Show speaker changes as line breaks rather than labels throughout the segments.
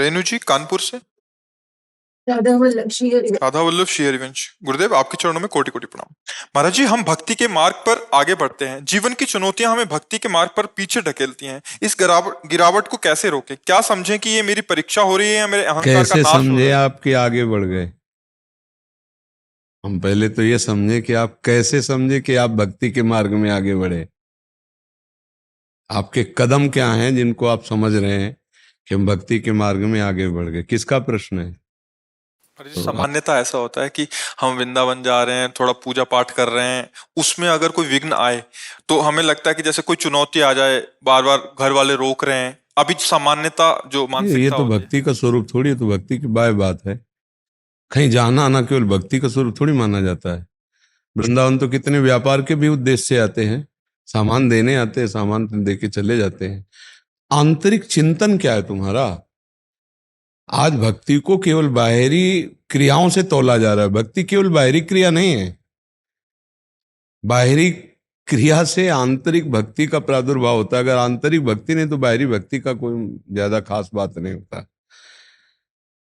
रेणु जी कानपुर से।
राधा वल्लभ श्री हरिवंश।
राधा वल्लभ श्री हरिवंश। गुरुदेव आपके चरणों में कोटि कोटि प्रणाम। महाराज जी, हम भक्ति के मार्ग पर आगे बढ़ते हैं, जीवन की चुनौतियां हमें भक्ति के मार्ग पर पीछे ढकेलती हैं। इस गिरावट को कैसे रोकें? क्या समझें कि ये मेरी परीक्षा हो रही है या मेरे अहंकार का
कैसे
नाश हो
समझे
रहा है?
आपके आगे बढ़ गए? हम पहले तो ये समझे कि आप कैसे समझे कि आप भक्ति के मार्ग में आगे बढ़े। आपके कदम क्या हैं जिनको आप समझ रहे हैं कि हम भक्ति के मार्ग में आगे बढ़ गए? किसका प्रश्न है?
महाराज जी, सामान्यतः ऐसा होता है कि हम वृंदावन जा रहे हैं, थोड़ा पूजा पाठ कर रहे हैं, उसमें अगर कोई विघ्न आए तो हमें लगता है कि जैसे कोई चुनौती आ जाए, बार बार घर वाले रोक रहे हैं। अभी सामान्यता जो मानसिकता
ये तो
होती है।
भक्ति का स्वरूप थोड़ी है, तो भक्ति की बात है। कहीं जाना आना केवल भक्ति का स्वरूप थोड़ी माना जाता है। वृंदावन तो कितने व्यापार के भी उद्देश्य से आते हैं, सामान देने आते हैं, सामान दे के चले जाते हैं। आंतरिक चिंतन क्या है तुम्हारा? आज भक्ति को केवल बाहरी क्रियाओं से तौला जा रहा है। भक्ति केवल बाहरी क्रिया नहीं है। बाहरी क्रिया से आंतरिक भक्ति का प्रादुर्भाव होता है। अगर आंतरिक भक्ति नहीं तो बाहरी भक्ति का कोई ज्यादा खास बात नहीं होता।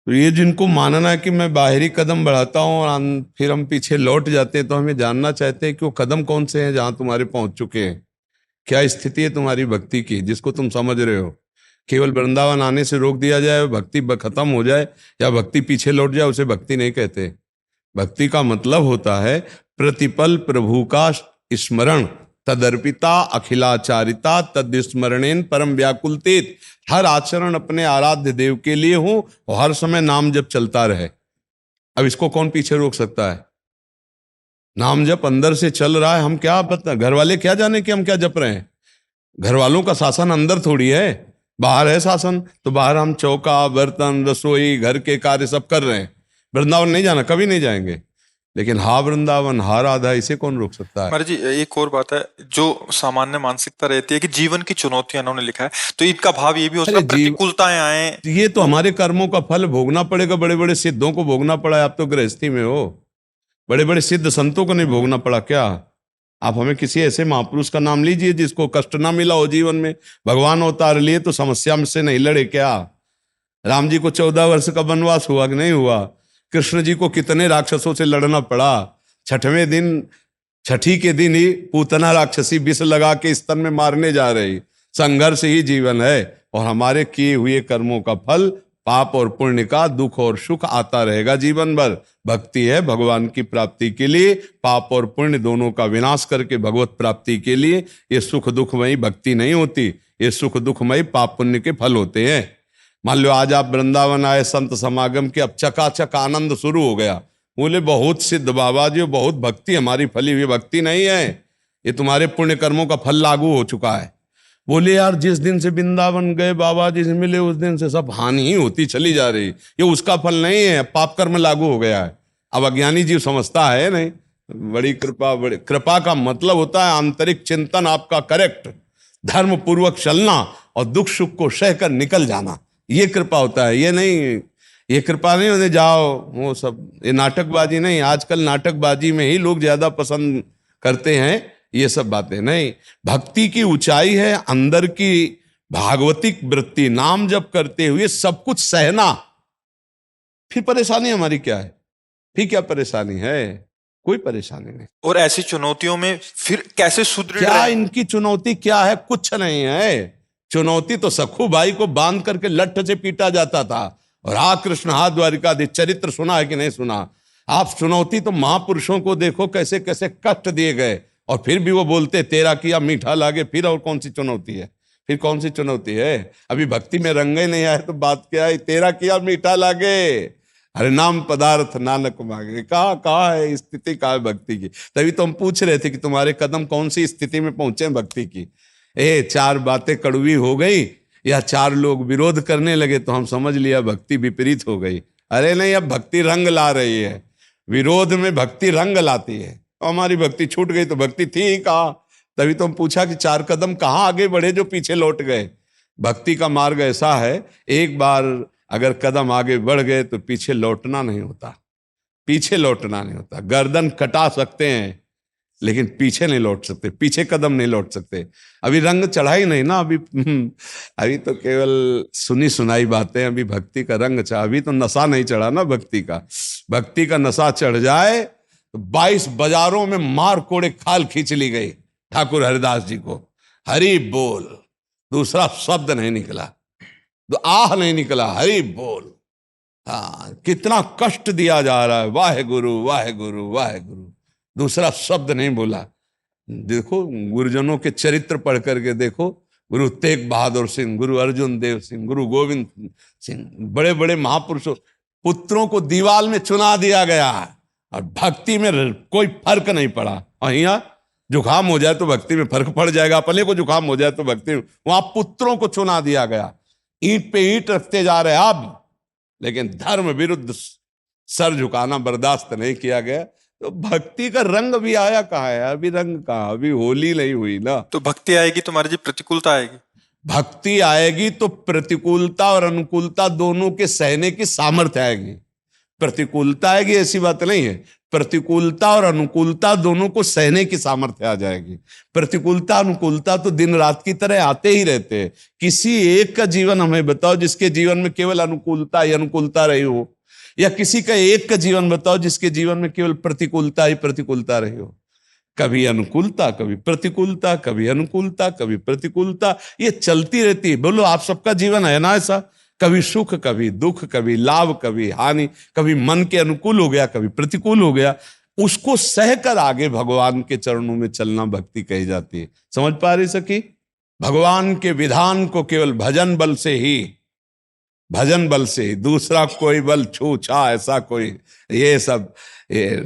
तो ये जिनको मानना है कि मैं बाहरी कदम बढ़ाता हूँ और फिर हम पीछे लौट जाते हैं, तो हमें जानना चाहते हैं कि वो कदम कौन से हैं जहां तुम्हारे पहुंच चुके हैं। क्या स्थिति है तुम्हारी भक्ति की जिसको तुम समझ रहे हो? केवल वृंदावन आने से रोक दिया जाए, भक्ति खत्म हो जाए या भक्ति पीछे लौट जाए, उसे भक्ति नहीं कहते। भक्ति का मतलब होता है प्रतिपल प्रभु का स्मरण, तदर्पिता अखिलाचारिता, तद्स्मरणेन परम व्याकुलतेत। हर आचरण अपने आराध्य देव के लिए हो और हर समय नाम जप चलता रहे। अब इसको कौन पीछे रोक सकता है? नाम जप अंदर से चल रहा है, हम क्या पता, घर वाले क्या जाने कि हम क्या जप रहे हैं? घर वालों का शासन अंदर थोड़ी है, बाहर है शासन। तो बाहर हम चौका बर्तन रसोई घर के कार्य सब कर रहे हैं। वृंदावन नहीं जाना, कभी नहीं जाएंगे, लेकिन हा वृंदावन हा राधा, इसे कौन रोक सकता है?
महाराज जी, एक और बात है, जो सामान्य मानसिकता रहती है कि जीवन की चुनौतियां इन्होंने लिखा है, तो इनका भाव ये भी हो सकता है प्रतिकूलताएं आए।
ये तो हमारे कर्मों का फल भोगना पड़ेगा। बड़े बड़े सिद्धों को भोगना पड़ा है, आप तो गृहस्थी में हो। बड़े बड़े सिद्ध संतों को नहीं भोगना पड़ा क्या? आप हमें किसी ऐसे महापुरुष का नाम लीजिए जिसको कष्ट ना मिला हो जीवन में। भगवान अवतार लिए तो समस्या में से नहीं लड़े क्या? राम जी को 14 वर्ष का वनवास हुआ कि नहीं हुआ? कृष्ण जी को कितने राक्षसों से लड़ना पड़ा? छठी के दिन ही पूतना राक्षसी विष लगा के स्तन में मारने जा रही। संघर्ष ही जीवन है, और हमारे किए हुए कर्मों का फल पाप और पुण्य का दुख और सुख आता रहेगा जीवन भर। भक्ति है भगवान की प्राप्ति के लिए, पाप और पुण्य दोनों का विनाश करके भगवत प्राप्ति के लिए। ये सुख दुखमयी भक्ति नहीं होती, ये सुख दुखमयी पाप पुण्य के फल होते हैं। मान लो आज आप वृंदावन आए संत समागम के, अब चकाचक आनंद शुरू हो गया। बोले बहुत सिद्ध बाबा जी, बहुत भक्ति हमारी फली हुई भक्ति नहीं है, ये तुम्हारे पुण्य कर्मों का फल लागू हो चुका है। बोले यार, जिस दिन से वृंदावन गए बाबा जी से मिले उस दिन से सब हानि ही होती चली जा रही। ये उसका फल नहीं है, पाप कर्म लागू हो गया है। अब अज्ञानी जीव समझता है नहीं। बड़ी कृपा, बड़ी कृपा का मतलब होता है आंतरिक चिंतन आपका करेक्ट, धर्म पूर्वक चलना और दुख सुख को सहकर निकल जाना, ये कृपा होता है। ये नहीं, ये कृपा नहीं होने जाओ वो सब, ये नाटकबाजी नहीं। आजकल नाटकबाजी में ही लोग ज्यादा पसंद करते हैं ये सब बातें नहीं। भक्ति की ऊंचाई है अंदर की भागवतिक वृत्ति, नाम जप करते हुए सब कुछ सहना। फिर परेशानी हमारी क्या है? फिर क्या परेशानी है? कोई परेशानी नहीं।
और ऐसी चुनौतियों में फिर कैसे सुदृढ़
क्या इनकी चुनौती क्या है? कुछ नहीं है। चुनौती तो सखू भाई को बांध करके लठ से पीटा जाता था, और हा कृष्ण हा द्वारिकाधीश चरित्र सुना है कि नहीं सुना? आप चुनौती तो महापुरुषों को देखो कैसे कैसे कष्ट दिए गए, और फिर भी वो बोलते तेरा किया मीठा लागे। फिर और कौन सी चुनौती है? फिर कौन सी चुनौती है? अभी भक्ति में रंगे नहीं आए तो बात क्या है? तेरा किया मीठा लागे, अरे नाम पदार्थ नानक मांगे। कहाँ है स्थिति, कहाँ है भक्ति की? तभी तो हम पूछ रहे थे कि तुम्हारे कदम कौन सी स्थिति में पहुंचे भक्ति की। 4 बातें कड़वी हो गई या 4 लोग विरोध करने लगे तो हम समझ लिया भक्ति विपरीत हो गई। अरे नहीं, अब भक्ति रंग ला रही है। विरोध में भक्ति रंग लाती है। हमारी भक्ति छूट गई तो भक्ति थी ही कहाँ? तभी तो हम पूछा कि 4 कदम कहाँ आगे बढ़े जो पीछे लौट गए। भक्ति का मार्ग ऐसा है, एक बार अगर कदम आगे बढ़ गए तो पीछे लौटना नहीं होता। पीछे लौटना नहीं होता। गर्दन कटा सकते हैं, लेकिन पीछे नहीं लौट सकते, पीछे कदम नहीं लौट सकते। अभी रंग चढ़ा ही नहीं ना, अभी तो केवल सुनी सुनाई बातें, अभी भक्ति का रंग चढ़ा, अभी तो नशा नहीं चढ़ा ना भक्ति का। भक्ति का नशा चढ़ जाए तो 22 बाजारों में मार कोड़े खाल खींच ली गई ठाकुर हरिदास जी को। हरि बोल, दूसरा शब्द नहीं निकला, तो आह नहीं निकला, हरि बोल। हाँ, कितना कष्ट दिया जा रहा है, वाहे गुरु वाहे गुरु वाहे गुरु, दूसरा शब्द नहीं बोला। देखो गुरुजनों के चरित्र पढ़ करके देखो, गुरु तेग बहादुर सिंह, गुरु अर्जुन देव सिंह, गुरु गोविंद सिंह, बड़े बड़े महापुरुषों, पुत्रों को दीवाल में चुना दिया गया और भक्ति में कोई फर्क नहीं पड़ा। और यहाँ जुकाम हो जाए तो भक्ति में फर्क पड़ जाएगा, अपने को जुकाम हो जाए तो भक्ति में, वहां पुत्रों को चुना दिया गया। ईंट पे ईंट रखते जा रहे अब, लेकिन धर्म विरुद्ध सर झुकाना बर्दाश्त नहीं किया गया। तो भक्ति का रंग भी आया कहाँ है? अभी रंग कहाँ, अभी होली नहीं हुई ना।
तो भक्ति आएगी तो महाराज जी प्रतिकूलता आएगी।
भक्ति आएगी तो प्रतिकूलता और अनुकूलता दोनों के सहने की सामर्थ्य आएगी। प्रतिकूलता आएगी ऐसी बात नहीं है, प्रतिकूलता और अनुकूलता दोनों को सहने की सामर्थ्य आ जाएगी। प्रतिकूलता अनुकूलता तो दिन रात की तरह आते ही रहते हैं। किसी एक का जीवन हमें बताओ जिसके जीवन में केवल अनुकूलता ही अनुकूलता रही हो, या किसी का एक का जीवन बताओ जिसके जीवन में केवल प्रतिकूलता ही प्रतिकूलता रही हो। कभी अनुकूलता, कभी प्रतिकूलता, कभी अनुकूलता, कभी प्रतिकूलता, ये चलती रहती है। बोलो आप सबका जीवन है ना ऐसा? कभी सुख, कभी दुख, कभी लाभ, कभी हानि, कभी मन के अनुकूल हो गया, कभी प्रतिकूल हो गया। उसको सहकर आगे भगवान के चरणों में चलना भक्ति कही जाती है। समझ पा रही सखी? भगवान के विधान को केवल भजन बल से ही, भजन बल से ही, दूसरा कोई बल छू छा ऐसा कोई, ये सब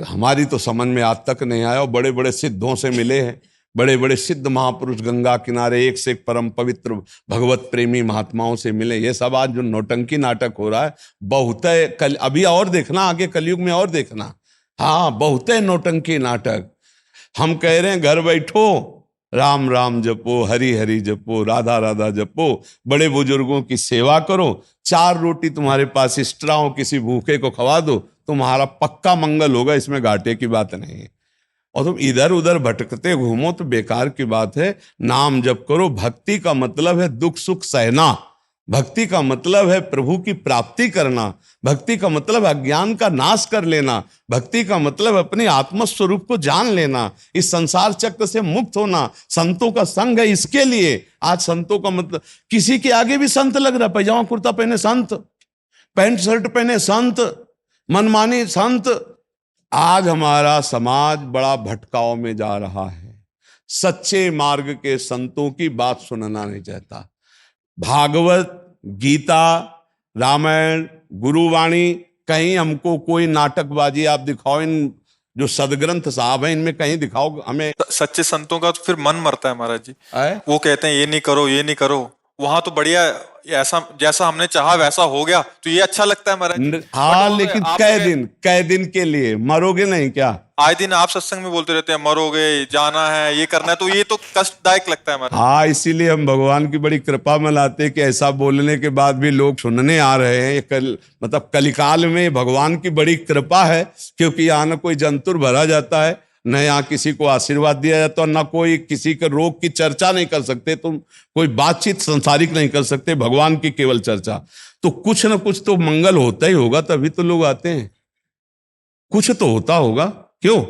हमारी तो समझ में आज तक नहीं आया। और बड़े बड़े सिद्धों से मिले हैं, बड़े बड़े सिद्ध महापुरुष गंगा किनारे एक से एक परम पवित्र भगवत प्रेमी महात्माओं से मिले। ये सब आज जो नौटंकी नाटक हो रहा है बहुत है, कल अभी और देखना, आगे कलयुग में और देखना। हाँ, बहुत है नौटंकी नाटक। हम कह रहे हैं घर बैठो, राम राम जपो, हरि हरि जपो, राधा राधा जपो, बड़े बुजुर्गों की सेवा करो, 4 रोटी तुम्हारे पास एक्स्ट्रा हो, किसी भूखे को खवा दो, तुम्हारा पक्का मंगल होगा, इसमें घाटे की बात नहीं है। और तुम इधर उधर भटकते घूमो तो बेकार की बात है। नाम जप करो। भक्ति का मतलब है दुख सुख सहना, भक्ति का मतलब है प्रभु की प्राप्ति करना, भक्ति का मतलब अज्ञान का नाश कर लेना, भक्ति का मतलब अपने आत्मस्वरूप को जान लेना, इस संसार चक्र से मुक्त होना। संतों का संग है इसके लिए। आज संतों का मतलब, किसी के आगे भी संत लग रहा, पैजामा कुर्ता पहने संत, पैंट शर्ट पहने संत, मनमानी संत। आज हमारा समाज बड़ा भटकाव में जा रहा है। सच्चे मार्ग के संतों की बात सुनना नहीं चाहता। भागवत, गीता, रामायण, गुरुवाणी, कहीं हमको कोई नाटकबाजी आप दिखाओ, इन जो सदग्रंथ साहब हैं इनमें कहीं दिखाओ हमें।
सच्चे संतों का तो फिर मन मरता है महाराज जी।
है?
वो कहते हैं ये नहीं करो, ये नहीं करो। वहां तो बढ़िया, ऐसा जैसा हमने चाहा वैसा हो गया, तो ये अच्छा लगता है महाराज जी।
हाँ, लेकिन कै दिन के लिए, मरोगे नहीं क्या?
आए दिन आप सत्संग में बोलते रहते हैं मरोगे, जाना है, ये करना है, तो ये तो कष्टदायक लगता है महाराज।
हाँ, इसीलिए हम भगवान की बड़ी कृपा मनाते हैं कि ऐसा बोलने के बाद भी लोग सुनने आ रहे हैं। मतलब कलिकाल में भगवान की बड़ी कृपा है, क्योंकि यहाँ न कोई जंतुर भरा जाता है, न यहाँ किसी को आशीर्वाद दिया जाता है, न कोई किसी के रोग की चर्चा नहीं कर सकते, तुम कोई बातचीत संसारिक नहीं कर सकते, भगवान की केवल चर्चा। तो कुछ न कुछ तो मंगल होता ही होगा, तभी तो लोग आते हैं। कुछ तो होता होगा, क्यों?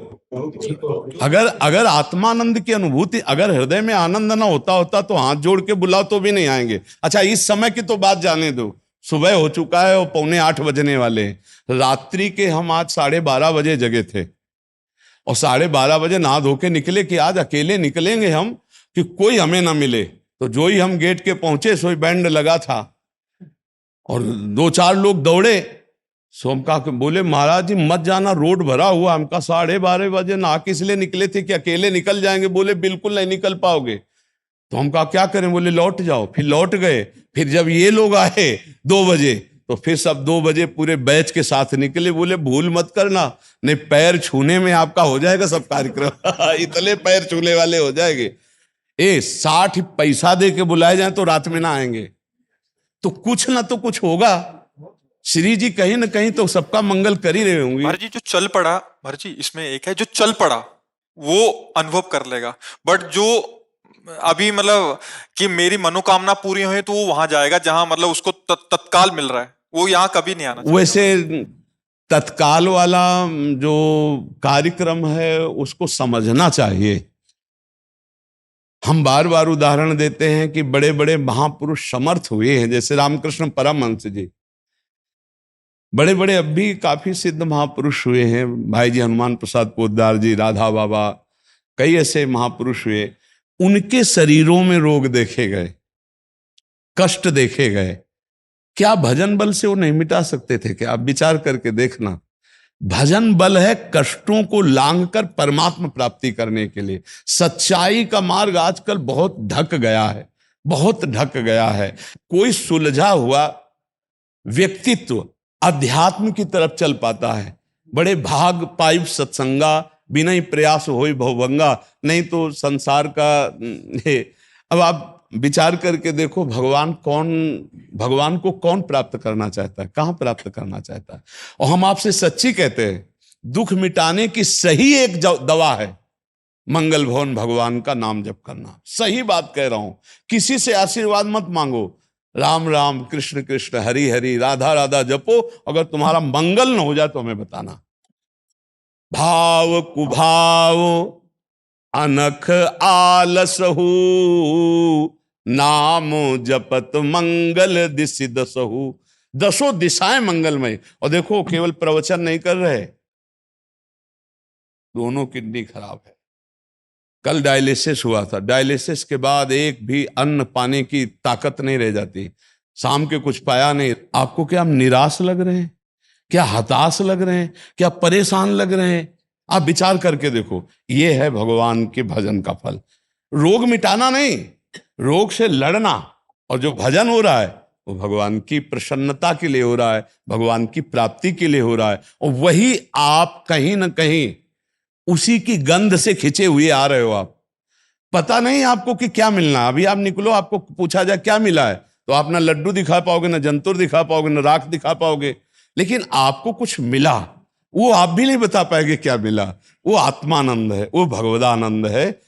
अगर आत्मानंद की अनुभूति, अगर हृदय में आनंद ना होता तो हाथ जोड़ के बुलाओ तो भी नहीं आएंगे। अच्छा, इस समय की तो बात जाने दो, सुबह हो चुका है और 7:45 बजने वाले हैं। रात्रि के हम आज 12:30 बजे जगे थे, और 12:30 बजे नहा धो के निकले कि आज अकेले निकलेंगे हम, कि कोई हमें ना मिले। तो जो ही हम गेट के पहुंचे सोई बैंड लगा था, और 2-4 लोग दौड़े। सो हम कहा, बोले महाराज जी मत जाना, रोड भरा हुआ। हम कहा 12:30 बजे नहा के इसलिए निकले थे कि अकेले निकल जाएंगे। बोले बिल्कुल नहीं निकल पाओगे। तो हम कहा क्या करें? बोले लौट जाओ। फिर लौट गए। फिर जब ये लोग आए 2 बजे, तो फिर सब 2 बजे पूरे बैच के साथ निकले। बोले भूल मत करना, नहीं पैर छूने में आपका हो जाएगा सब कार्यक्रम। इतने पैर छूने वाले हो जाएंगे। 60 पैसा दे के बुलाए जाए तो रात में ना आएंगे। तो कुछ ना तो कुछ होगा। श्री जी कहीं ना कहीं तो सबका मंगल कर ही रहे होंगे।
महाराज जी जो चल पड़ा, महाराज जी इसमें एक है जो चल पड़ा, वो अनुभव कर लेगा। बट जो अभी मतलब कि मेरी मनोकामना पूरी हुई तो वो वहां जाएगा जहां मतलब उसको तत्काल मिल रहा है, वो यहाँ कभी नहीं आना चाहेगा।
वैसे तत्काल वाला जो कार्यक्रम है उसको समझना चाहिए। हम बार बार उदाहरण देते हैं कि बड़े बड़े महापुरुष समर्थ हुए हैं, जैसे रामकृष्ण परमहंस जी, बड़े बड़े अब भी काफी सिद्ध महापुरुष हुए हैं, भाई जी हनुमान प्रसाद पोद्दार जी, राधा बाबा, कई ऐसे महापुरुष हुए। उनके शरीरों में रोग देखे गए, कष्ट देखे गए, क्या भजन बल से वो नहीं मिटा सकते थे? क्या आप विचार करके देखना। भजन बल है कष्टों को लांघकर परमात्मा प्राप्ति करने के लिए। सच्चाई का मार्ग आजकल बहुत ढक गया है, बहुत ढक गया है। कोई सुलझा हुआ व्यक्तित्व अध्यात्म की तरफ चल पाता है। बड़े भाग पाइप सत्संगा, बिना ही प्रयास होई भवभंगा, नहीं तो संसार का अब आप विचार करके देखो, भगवान को कौन प्राप्त करना चाहता है, कहां प्राप्त करना चाहता है? और हम आपसे सच्ची कहते हैं, दुख मिटाने की सही एक दवा है मंगल भवन भगवान का नाम जप करना। सही बात कह रहा हूं। किसी से आशीर्वाद मत मांगो, राम राम कृष्ण कृष्ण हरि हरि राधा राधा जपो। अगर तुम्हारा मंगल न हो जाए तो हमें बताना। भाव कुभाव अनख आलसहु, नाम जपत मंगल दिशि दसहु। दसों दिशाएं मंगलमय। और देखो, केवल प्रवचन नहीं कर रहे, दोनों किडनी खराब है। कल डायलिसिस हुआ था, डायलिसिस के बाद एक भी अन्न पाने की ताकत नहीं रह जाती। शाम के कुछ पाया नहीं। आपको क्या निराश लग रहे हैं, क्या हताश लग रहे हैं, क्या परेशान लग रहे हैं? आप विचार करके देखो। ये है भगवान के भजन का फल। रोग मिटाना नहीं, रोग से लड़ना। और जो भजन हो रहा है वो भगवान की प्रसन्नता के लिए हो रहा है, भगवान की प्राप्ति के लिए हो रहा है। और वही आप कहीं ना कहीं उसी की गंध से खिंचे हुए आ रहे हो। आप पता नहीं आपको कि क्या मिलना है। अभी आप निकलो, आपको पूछा जाए क्या मिला है, तो आप ना लड्डू दिखा पाओगे, ना जंतुर दिखा पाओगे, ना राख दिखा पाओगे। लेकिन आपको कुछ मिला, वो आप भी नहीं बता पाएंगे क्या मिला। वो आत्मानंद है, वो भगवदानंद है।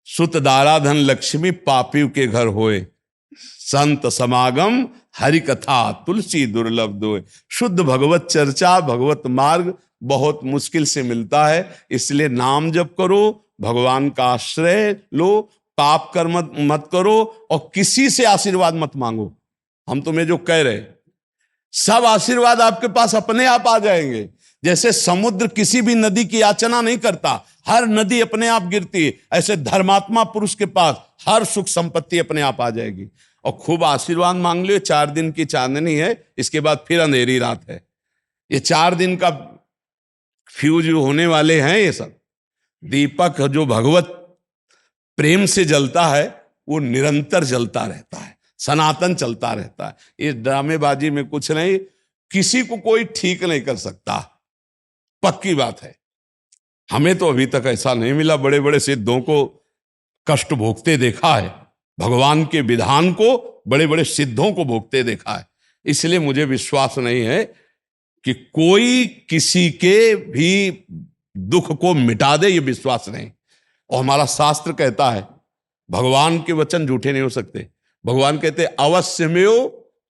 सुत दाराधन लक्ष्मी पापियों के घर होए, संत समागम हरि कथा तुलसी दुर्लभ दोए। शुद्ध भगवत चर्चा, भगवत मार्ग बहुत मुश्किल से मिलता है। इसलिए नाम जप करो, भगवान का आश्रय लो, पाप कर्म मत करो, और किसी से आशीर्वाद मत मांगो। हम तुम्हें जो कह रहे, सब आशीर्वाद आपके पास अपने आप आ जाएंगे। जैसे समुद्र किसी भी नदी की याचना नहीं करता, हर नदी अपने आप गिरती, ऐसे धर्मात्मा पुरुष के पास हर सुख संपत्ति अपने आप आ जाएगी। और खूब आशीर्वाद मांग लो। 4 दिन की चांदनी है, इसके बाद फिर अंधेरी रात है। ये 4 दिन का फ्यूज होने वाले हैं। ये सब दीपक जो भगवत प्रेम से जलता है वो निरंतर जलता रहता है, सनातन चलता रहता है। इस ड्रामेबाजी में कुछ नहीं, किसी को कोई ठीक नहीं कर सकता, पक्की बात है। हमें तो अभी तक ऐसा नहीं मिला। बड़े बड़े सिद्धों को कष्ट भोगते देखा है, भगवान के विधान को बड़े बड़े सिद्धों को भोगते देखा है। इसलिए मुझे विश्वास नहीं है कि कोई किसी के भी दुख को मिटा दे, ये विश्वास नहीं। और हमारा शास्त्र कहता है भगवान के वचन झूठे नहीं हो सकते। भगवान कहते अवश्यमेव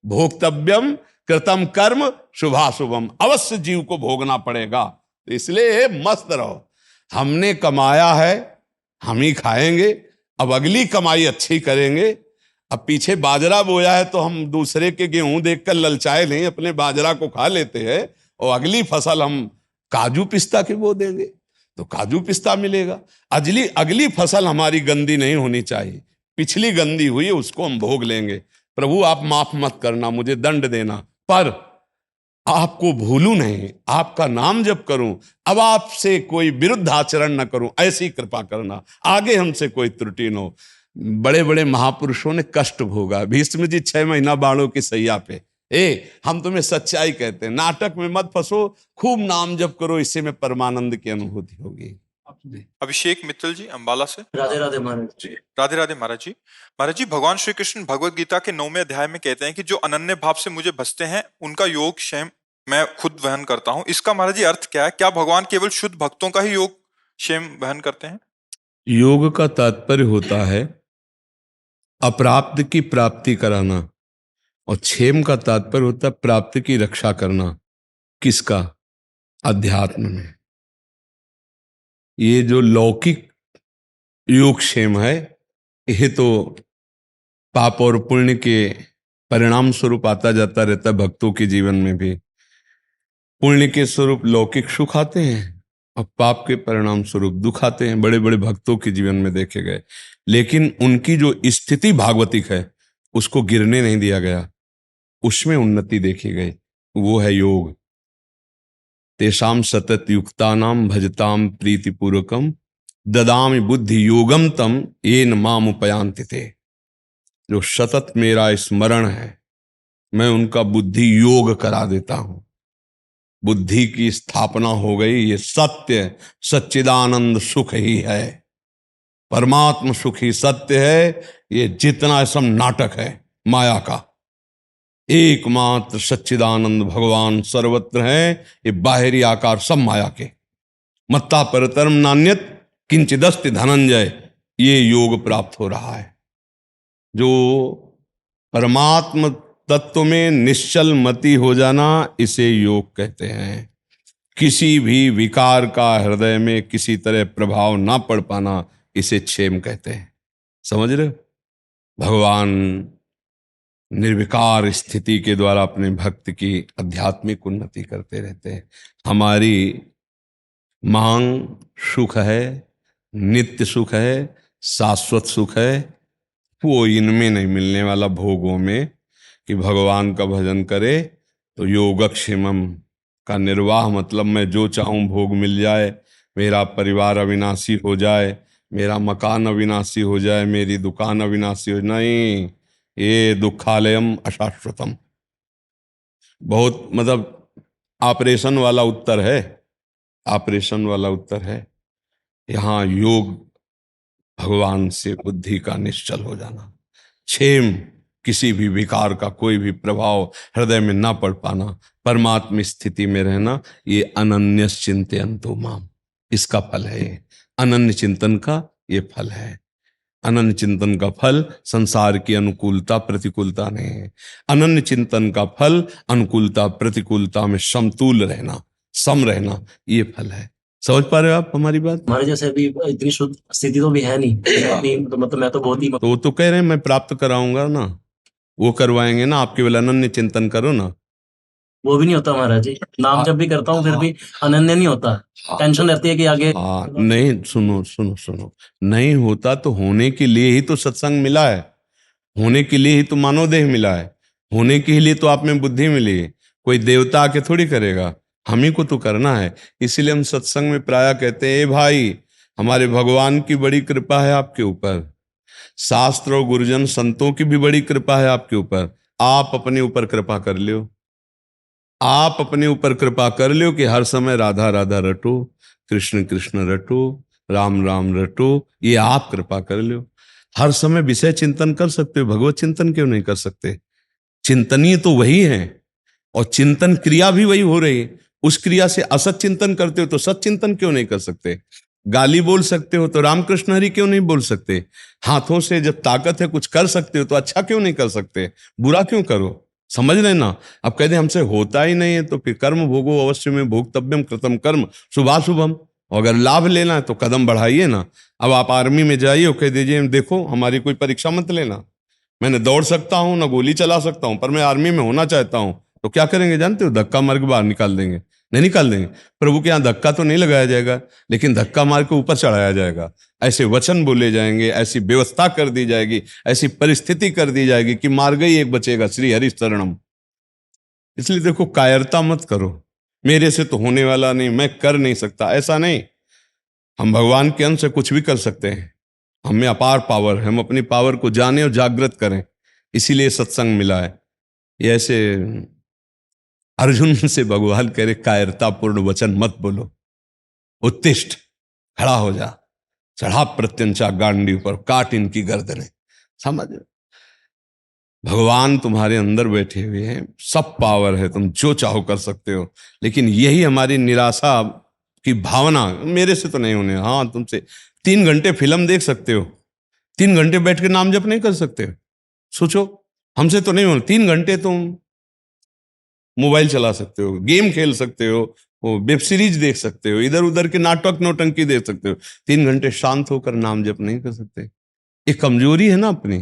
भोक्तव्यम कृतम कर्म शुभाशुभम। अवश्य जीव को भोगना पड़ेगा। तो इसलिए मस्त रहो, हमने कमाया है, हम ही खाएंगे। अब अगली कमाई अच्छी करेंगे। अब पीछे बाजरा बोया है तो हम दूसरे के गेहूं देखकर ललचाए नहीं, अपने बाजरा को खा लेते हैं। और अगली फसल हम काजू पिस्ता की बो देंगे तो काजू पिस्ता मिलेगा। अगली फसल हमारी गंदी नहीं होनी चाहिए, पिछली गंदी हुई उसको हम भोग लेंगे। प्रभु आप माफ मत करना, मुझे दंड देना, पर आपको भूलूं नहीं, आपका नाम जप करूं, अब आपसे कोई विरुद्ध आचरण न करूं, ऐसी कृपा करना, आगे हमसे कोई त्रुटि न हो। बड़े बड़े महापुरुषों ने कष्ट भोगा। भीष्म जी 6 महीना बाणों की सैया पे। हम तुम्हें सच्चाई कहते हैं, नाटक में मत फंसो, खूब नाम जप करो, इससे में परमानंद की अनुभूति होगी।
अभिषेक मित्तल जी अंबाला से।
राधे राधे महाराज जी।
राधे राधे महाराज जी। महाराज जी, भगवान श्री कृष्ण भगवत गीता के 9वें अध्याय में कहते हैं कि जो अनन्य भाव से मुझे भजते हैं उनका योग स्वयं मैं खुद वहन करता हूं। इसका महाराज जी अर्थ क्या है? क्या भगवान केवल शुद्ध भक्तों का ही योग क्षेम वहन करते हैं?
योग का तात्पर्य होता है अप्राप्त की प्राप्ति कराना, और क्षेम का तात्पर्य होता है प्राप्ति की रक्षा करना। किसका? अध्यात्म में। ये जो लौकिक योग क्षेम है, ये तो पाप और पुण्य के परिणाम स्वरूप आता जाता रहता है भक्तों के जीवन में भी। पुण्य के स्वरूप लौकिक सुख आते हैं और पाप के परिणाम स्वरूप दुख आते हैं, बड़े बड़े भक्तों के जीवन में देखे गए। लेकिन उनकी जो स्थिति भागवतिक है उसको गिरने नहीं दिया गया, उसमें उन्नति देखी गई, वो है योग। तेषाम सतत युक्तानाम भजताम प्रीतिपूर्वकम ददामि बुद्धि योगम तम येन माम उपयांति ते। जो सतत मेरा स्मरण है, मैं उनका बुद्धि योग करा देता हूं। बुद्धि की स्थापना हो गई। ये सत्य सच्चिदानंद सुख ही है, परमात्म सुख ही सत्य है। ये जितना सब नाटक है माया का, एकमात्र सच्चिदानंद भगवान सर्वत्र है। ये बाहरी आकार सब माया के। मत्ता परतरम नान्यत किंचिदस्ति धनंजय, ये योग प्राप्त हो रहा है। जो परमात्म तत्व में निश्चल मति हो जाना, इसे योग कहते हैं। किसी भी विकार का हृदय में किसी तरह प्रभाव ना पड़ पाना, इसे क्षेम कहते हैं। समझ रहे हो? भगवान निर्विकार स्थिति के द्वारा अपने भक्त की आध्यात्मिक उन्नति करते रहते हैं। हमारी मांग सुख है, नित्य सुख है, शाश्वत सुख है, वो इनमें नहीं मिलने वाला, भोगों में। कि भगवान का भजन करे तो योगक्षेमम का निर्वाह, मतलब मैं जो चाहूं भोग मिल जाए, मेरा परिवार अविनाशी हो जाए, मेरा मकान अविनाशी हो जाए, मेरी दुकान अविनाशी हो, नहीं, ये दुखालयम अशाश्वतम। बहुत मतलब ऑपरेशन वाला उत्तर है, ऑपरेशन वाला उत्तर है। यहाँ योग भगवान से बुद्धि का निश्चल हो जाना, क्षेम किसी भी विकार का कोई भी प्रभाव हृदय में ना पड़ पाना, परमात्म स्थिति में रहना, ये अनन्य चिंतयन्तो माम, इसका फल है। ये अनन्य चिंतन का ये फल है। अनन्य चिंतन का फल संसार की अनुकूलता प्रतिकूलता नहीं है। अनन्य चिंतन का फल अनुकूलता प्रतिकूलता में समतुल रहना, सम रहना, ये फल है। समझ पा रहे हो आप हमारी बात?
हमारे जैसे अभी इतनी शुद्ध स्थिति तो भी है नहीं अपनी, तो मतलब मैं तो बहुत ही
तो वो तो कह रहे हैं मैं प्राप्त कराऊंगा ना, वो करवाएंगे ना। आप केवल अनन्य चिंतन करो ना।
वो भी नहीं होता महाराज जी। नाम जब भी करता हूँ फिर भी अनन्य नहीं होता। टेंशन रहती है कि आगे।
हाँ, नहीं, सुनो सुनो सुनो, नहीं होता तो होने के लिए ही तो सत्संग मिला है, होने के लिए ही तो मानव देह मिला है, होने के लिए तो आप में बुद्धि मिली है। कोई देवता आके थोड़ी करेगा, हम ही को तो करना है। इसीलिए हम सत्संग में प्रायः कहते हैं, ए भाई, हमारे भगवान की बड़ी कृपा है आपके ऊपर, शास्त्र और गुरुजन संतों की भी बड़ी कृपा है आपके ऊपर। आप अपने ऊपर कृपा कर लियो, आप अपने ऊपर कृपा कर लियो कि हर समय राधा राधा रटो, कृष्ण कृष्ण रटो, राम राम रटो, ये आप कृपा कर लियो। हर समय विषय चिंतन कर सकते हो, भगवत चिंतन क्यों नहीं कर सकते? चिंतनीय तो वही है और चिंतन क्रिया भी वही हो रही है। उस क्रिया से असत चिंतन करते हो तो सत चिंतन क्यों नहीं कर सकते? गाली बोल सकते हो तो रामकृष्ण हरि क्यों नहीं बोल सकते? हाथों से जब ताकत है कुछ कर सकते हो तो अच्छा क्यों नहीं कर सकते? बुरा क्यों करो? समझ लेना। अब कहते हमसे होता ही नहीं है तो फिर कर्म भोगो अवश्य में भोक्तव्यम कृतम कर्म शुभाशुभम। अगर लाभ लेना है तो कदम बढ़ाइए ना। अब आप आर्मी में जाइए और कह दीजिए देखो हमारी कोई परीक्षा मत लेना, मैंने दौड़ सकता हूं ना गोली चला सकता हूं, पर मैं आर्मी में होना चाहता हूं, तो क्या करेंगे जानते हो? धक्का मार के बाहर निकाल देंगे। नहीं निकाल देंगे? प्रभु के यहाँ धक्का तो नहीं लगाया जाएगा, लेकिन धक्का मार के ऊपर चढ़ाया जाएगा। ऐसे वचन बोले जाएंगे, ऐसी व्यवस्था कर दी जाएगी, ऐसी परिस्थिति कर दी जाएगी कि मार गई एक बचेगा, श्री हरि शरणम। इसलिए देखो, कायरता मत करो, मेरे से तो होने वाला नहीं, मैं कर नहीं सकता, ऐसा नहीं। हम भगवान के अंश से कुछ भी कर सकते हैं, हम में अपार पावर है, हम अपनी पावर को जाने और जागृत करें, इसीलिए सत्संग मिला है। ये ऐसे अर्जुन से भगवान कह रहे कायरतापूर्ण वचन मत बोलो, उत्तिष्ठ, खड़ा हो जा, चढ़ा प्रत्यंचा गांडी पर, काट इनकी गर्दनें। समझ? भगवान तुम्हारे अंदर बैठे हुए हैं, सब पावर है, तुम जो चाहो कर सकते हो। लेकिन यही हमारी निराशा कि भावना मेरे से तो नहीं होने, हाँ तुमसे 3 घंटे फिल्म देख सकते हो, 3 घंटे बैठ के नाम जप नहीं कर सकते? सोचो, हमसे तो नहीं होना। 3 घंटे तुम मोबाइल चला सकते हो, गेम खेल सकते हो, वो वेब सीरीज देख सकते हो, इधर उधर के नाटक नौटंकी देख सकते हो, 3 घंटे शांत होकर नाम जप नहीं कर सकते। ये कमजोरी है ना अपनी।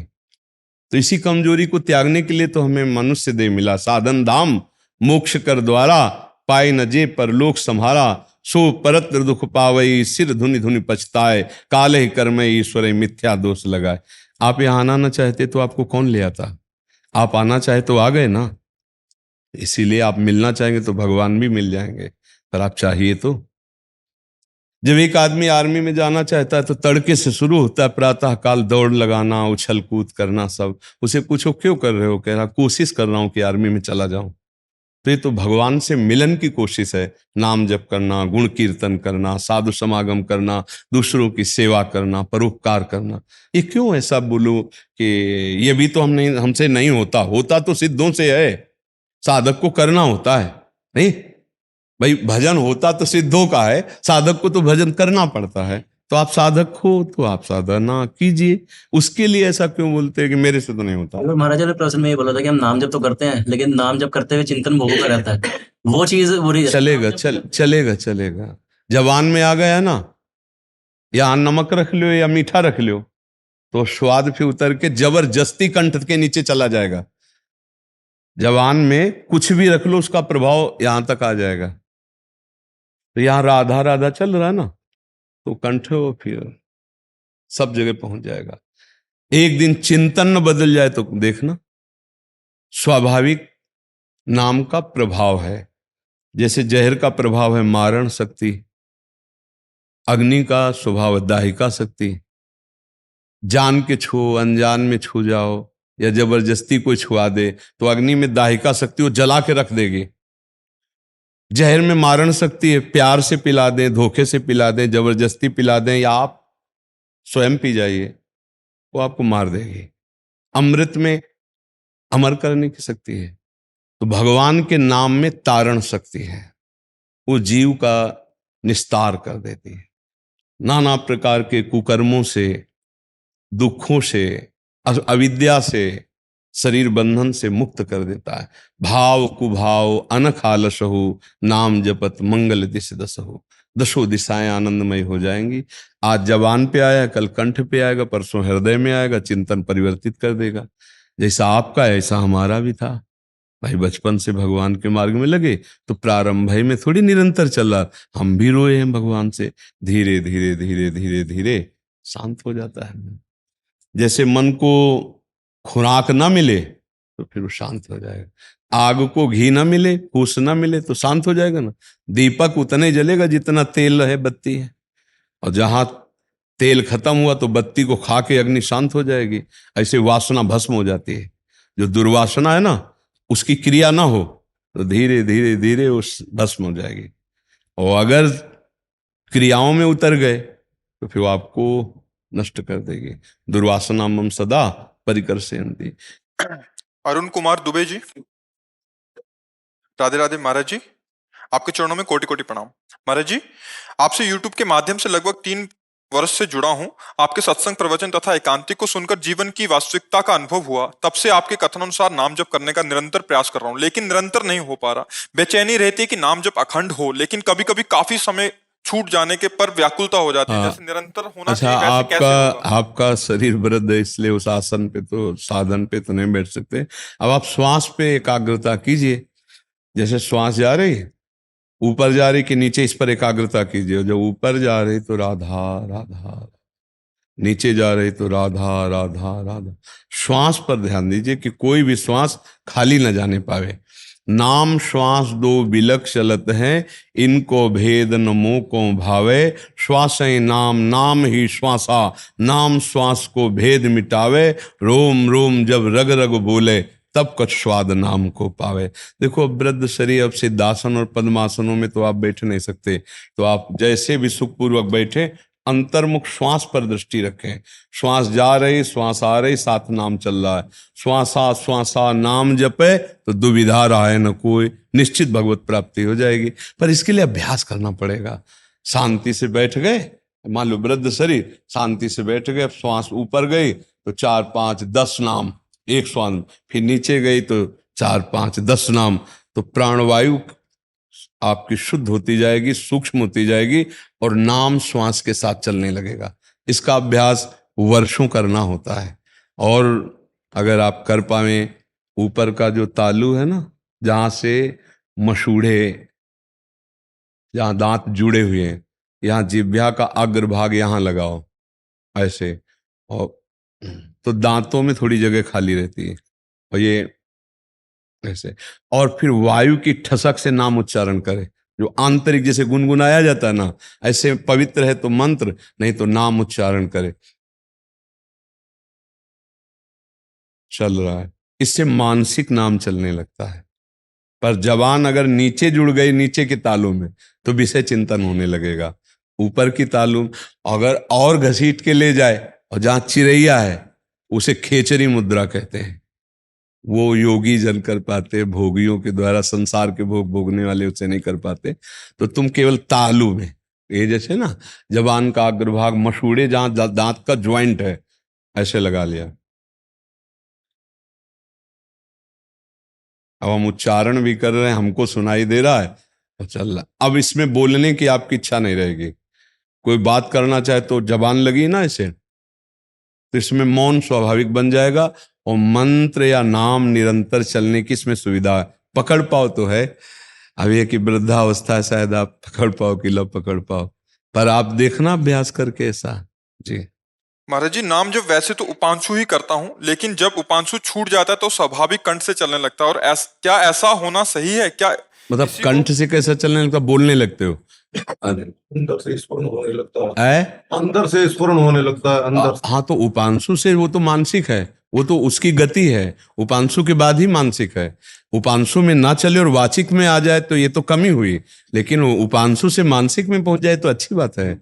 तो इसी कमजोरी को त्यागने के लिए तो हमें मनुष्य देह मिला। साधन धाम मोक्ष कर द्वारा, पाए न जे परलोक संहारा, सो परत्र दुख पावई, सिर धुनि धुनि पछताए, काले कर्म ईश्वर मिथ्या दोष लगाए। आप यहाँ आना ना चाहते तो आपको कौन ले आता? आप आना चाहे तो आ गए ना। इसीलिए आप मिलना चाहेंगे तो भगवान भी मिल जाएंगे, पर आप चाहिए तो। जब एक आदमी आर्मी में जाना चाहता है तो तड़के से शुरू होता है, प्रातः काल दौड़ लगाना, उछल कूद करना सब। उसे पूछो क्यों कर रहे हो? कह रहा कोशिश कर रहा हूं कि आर्मी में चला जाऊं। तो ये तो भगवान से मिलन की कोशिश है। नाम जप करना, गुण कीर्तन करना, साधु समागम करना, दूसरों की सेवा करना, परोपकार करना। ये क्यों ऐसा बोलो कि ये भी तो हमसे नहीं होता? होता तो सिद्धों से है, साधक को करना होता है। नहीं भाई, भजन होता तो सिद्धों का है, साधक को तो भजन करना पड़ता है। तो आप साधक हो तो आप साधना कीजिए। उसके लिए ऐसा क्यों बोलते हैं कि मेरे से तो नहीं होता?
अगर महाराज ने प्रश्न में ये बोला था कि हम नाम जप तो करते हैं, लेकिन नाम जप करते हुए चिंतन भोगों का रहता है, वो चीज बुरी है।
चलेगा चलेगा। जबान में आ गया ना, या नमक रख लो या मीठा रख लो, तो स्वाद फिर उतर के जबरदस्ती कंठ के नीचे चला जाएगा। जबान में कुछ भी रख लो, उसका प्रभाव यहां तक आ जाएगा। तो यहां राधा राधा चल रहा है ना, तो कंठ फिर सब जगह पहुंच जाएगा। एक दिन चिंतन न बदल जाए तो देखना। स्वाभाविक नाम का प्रभाव है। जैसे जहर का प्रभाव है मारण शक्ति, अग्नि का स्वभाव है दाहिका शक्ति। जान के छू, अनजान में छू जाओ या जबरदस्ती कोई छुआ दे तो अग्नि में दाहिका शक्ति वो जला के रख देगी। जहर में मारण शक्ति है, प्यार से पिला दें, धोखे से पिला दें, जबरदस्ती पिला दें, या आप स्वयं पी जाइए, वो आपको मार देगी। अमृत में अमर करने की शक्ति है। तो भगवान के नाम में तारण शक्ति है, वो जीव का निस्तार कर देती है। नाना प्रकार के कुकर्मों से, दुखों से, अविद्या से, शरीर बंधन से मुक्त कर देता है। भाव कुभाव अनख आलसहु, नाम जपत मंगल दिश दसहु। दसों दिशाएं आनंदमय हो जाएंगी। आज जबान पे आया, कल कंठ पे आएगा, परसों हृदय में आएगा, चिंतन परिवर्तित कर देगा। जैसा आपका ऐसा हमारा भी था। भाई बचपन से भगवान के मार्ग में लगे तो प्रारंभ में थोड़ी निरंतर चला, हम भी रोए हैं भगवान से। धीरे धीरे धीरे धीरे धीरे शांत हो जाता है। जैसे मन को खुराक ना मिले तो फिर वो शांत हो जाएगा। आग को घी ना मिले, फूस ना मिले तो शांत हो जाएगा ना। दीपक उतने जलेगा जितना तेल है, बत्ती है। और जहां तेल खत्म हुआ तो बत्ती को खा के अग्नि शांत हो जाएगी। ऐसे वासना भस्म हो जाती है। जो दुर्वासना है ना, उसकी क्रिया ना हो तो धीरे धीरे धीरे उस भस्म हो जाएगी। और अगर क्रियाओं में उतर गए तो फिर आपको नष्ट कर देगी। दुर्वासना मम सदा परिकर से अंति।
अरुण कुमार दुबे जी, राधे राधे महाराज जी, आपके चरणों में कोटि कोटि प्रणाम। महाराज जी, आपसे YouTube के माध्यम से लगभग 3 वर्ष से जुड़ा हूं। आपके सत्संग, प्रवचन तथा एकांतिक को सुनकर जीवन की वास्तविकता का अनुभव हुआ। तब से आपके कथन अनुसार नाम जप करने का निरंतर प्रयास कर रहा हूं, लेकिन निरंतर नहीं हो पा रहा। बेचैनी रहती है कि नाम जप अखंड हो, लेकिन कभी कभी काफी समय छूट जाने के पर व्याकुलता हो जाती है। जैसे निरंतर होना
अच्छा,
चाहिए, वैसे कैसे होगा?
आपका शरीर वृद्ध है, इसलिए उस आसन पे तो, साधन पे तो नहीं बैठ सकते। अब आप श्वास पे एकाग्रता कीजिए। जैसे श्वास जा रही है, ऊपर जा रही कि नीचे, इस पर एकाग्रता कीजिए। जब ऊपर जा रही तो राधा राधा, नीचे जा रही तो राधा राधा राधा। श्वास पर ध्यान दीजिए कि कोई भी श्वास खाली न जाने पावे। नाम श्वास दो बिलक चलत हैं, इनको भेद न मोह को भावे। श्वास नाम, नाम ही श्वासा, नाम श्वास को भेद मिटावे। रोम रोम जब रग रग बोले, तब कुछ स्वाद नाम को पावे। देखो, वृद्ध शरीर, अब सिद्धासन और पद्मासनों में तो आप बैठ नहीं सकते, तो आप जैसे भी सुखपूर्वक बैठे, अंतर्मुख श्वास पर दृष्टि रखें। श्वास जा रही, श्वास आ रही, साथ नाम चल रहा है। श्वासा श्वासा नाम जपे तो दुविधा रहा है न कोई, निश्चित भगवत प्राप्ति हो जाएगी। पर इसके लिए अभ्यास करना पड़ेगा। शांति से बैठ गए, मान लो वृद्ध शरीर, शांति से बैठ गए, अब श्वास ऊपर गई तो 4 5 10 नाम, एक श्वास, फिर नीचे गई तो 4 5 10 नाम, तो प्राणवायु आपकी शुद्ध होती जाएगी, सूक्ष्म होती जाएगी और नाम श्वास के साथ चलने लगेगा। इसका अभ्यास वर्षों करना होता है। और अगर आप कर पाए, ऊपर का जो तालु है ना, जहां से मसूड़े, जहां दांत जुड़े हुए हैं, यहाँ जिह्वा का अग्रभाग यहाँ लगाओ ऐसे, और तो दांतों में थोड़ी जगह खाली रहती है, और ये ऐसे, और फिर वायु की ठसक से नाम उच्चारण करे, जो आंतरिक जैसे गुनगुनाया जाता है ना, ऐसे पवित्र है तो मंत्र, नहीं तो नाम उच्चारण करे। चल रहा है, इससे मानसिक नाम चलने लगता है। पर जबान अगर नीचे जुड़ गई, नीचे के तालु में, तो विषय चिंतन होने लगेगा। ऊपर की तालु अगर और घसीट के ले जाए, और जहां चिरैया है उसे खेचरी मुद्रा कहते हैं, वो योगी जन कर पाते, भोगियों के द्वारा संसार के भोग भोगने वाले उसे नहीं कर पाते। तो तुम केवल तालु में, ये जैसे ना जबान का अग्रभाग, मसूड़े जहां दांत का ज्वाइंट है, ऐसे लगा लिया। अब हम उच्चारण भी कर रहे हैं, हमको सुनाई दे रहा है तो चल रहा। अब इसमें बोलने की आपकी इच्छा नहीं रहेगी, कोई बात करना चाहे तो जबान लगी ना ऐसे, तो इसमें मौन स्वाभाविक बन जाएगा, और मंत्र या नाम निरंतर चलने की इसमें सुविधा है। पकड़ पाओ तो है, अब ये कि वृद्धावस्था है, शायद आप पकड़ पाओ कि लो पकड़ पाओ, पर आप देखना अभ्यास करके ऐसा। जी
महाराज जी, नाम जब वैसे तो उपांशु ही करता हूँ, लेकिन जब उपांशु छूट जाता है तो स्वाभाविक कंठ से चलने लगता है, और क्या ऐसा होना सही है क्या?
मतलब कंठ से कैसा चलने लगता, बोलने लगते हो?
अंदर से स्फुरण होने लगता है,
है
अंदर से स्फुरण होने लगता है, अंदर से।
हाँ, तो उपांशु से वो तो मानसिक है, वो तो उसकी गति है, उपांशु के बाद ही मानसिक है। उपांशु में ना चले और वाचिक में आ जाए तो ये तो कमी हुई, लेकिन वो उपांशु से मानसिक में पहुंच जाए तो अच्छी बात है।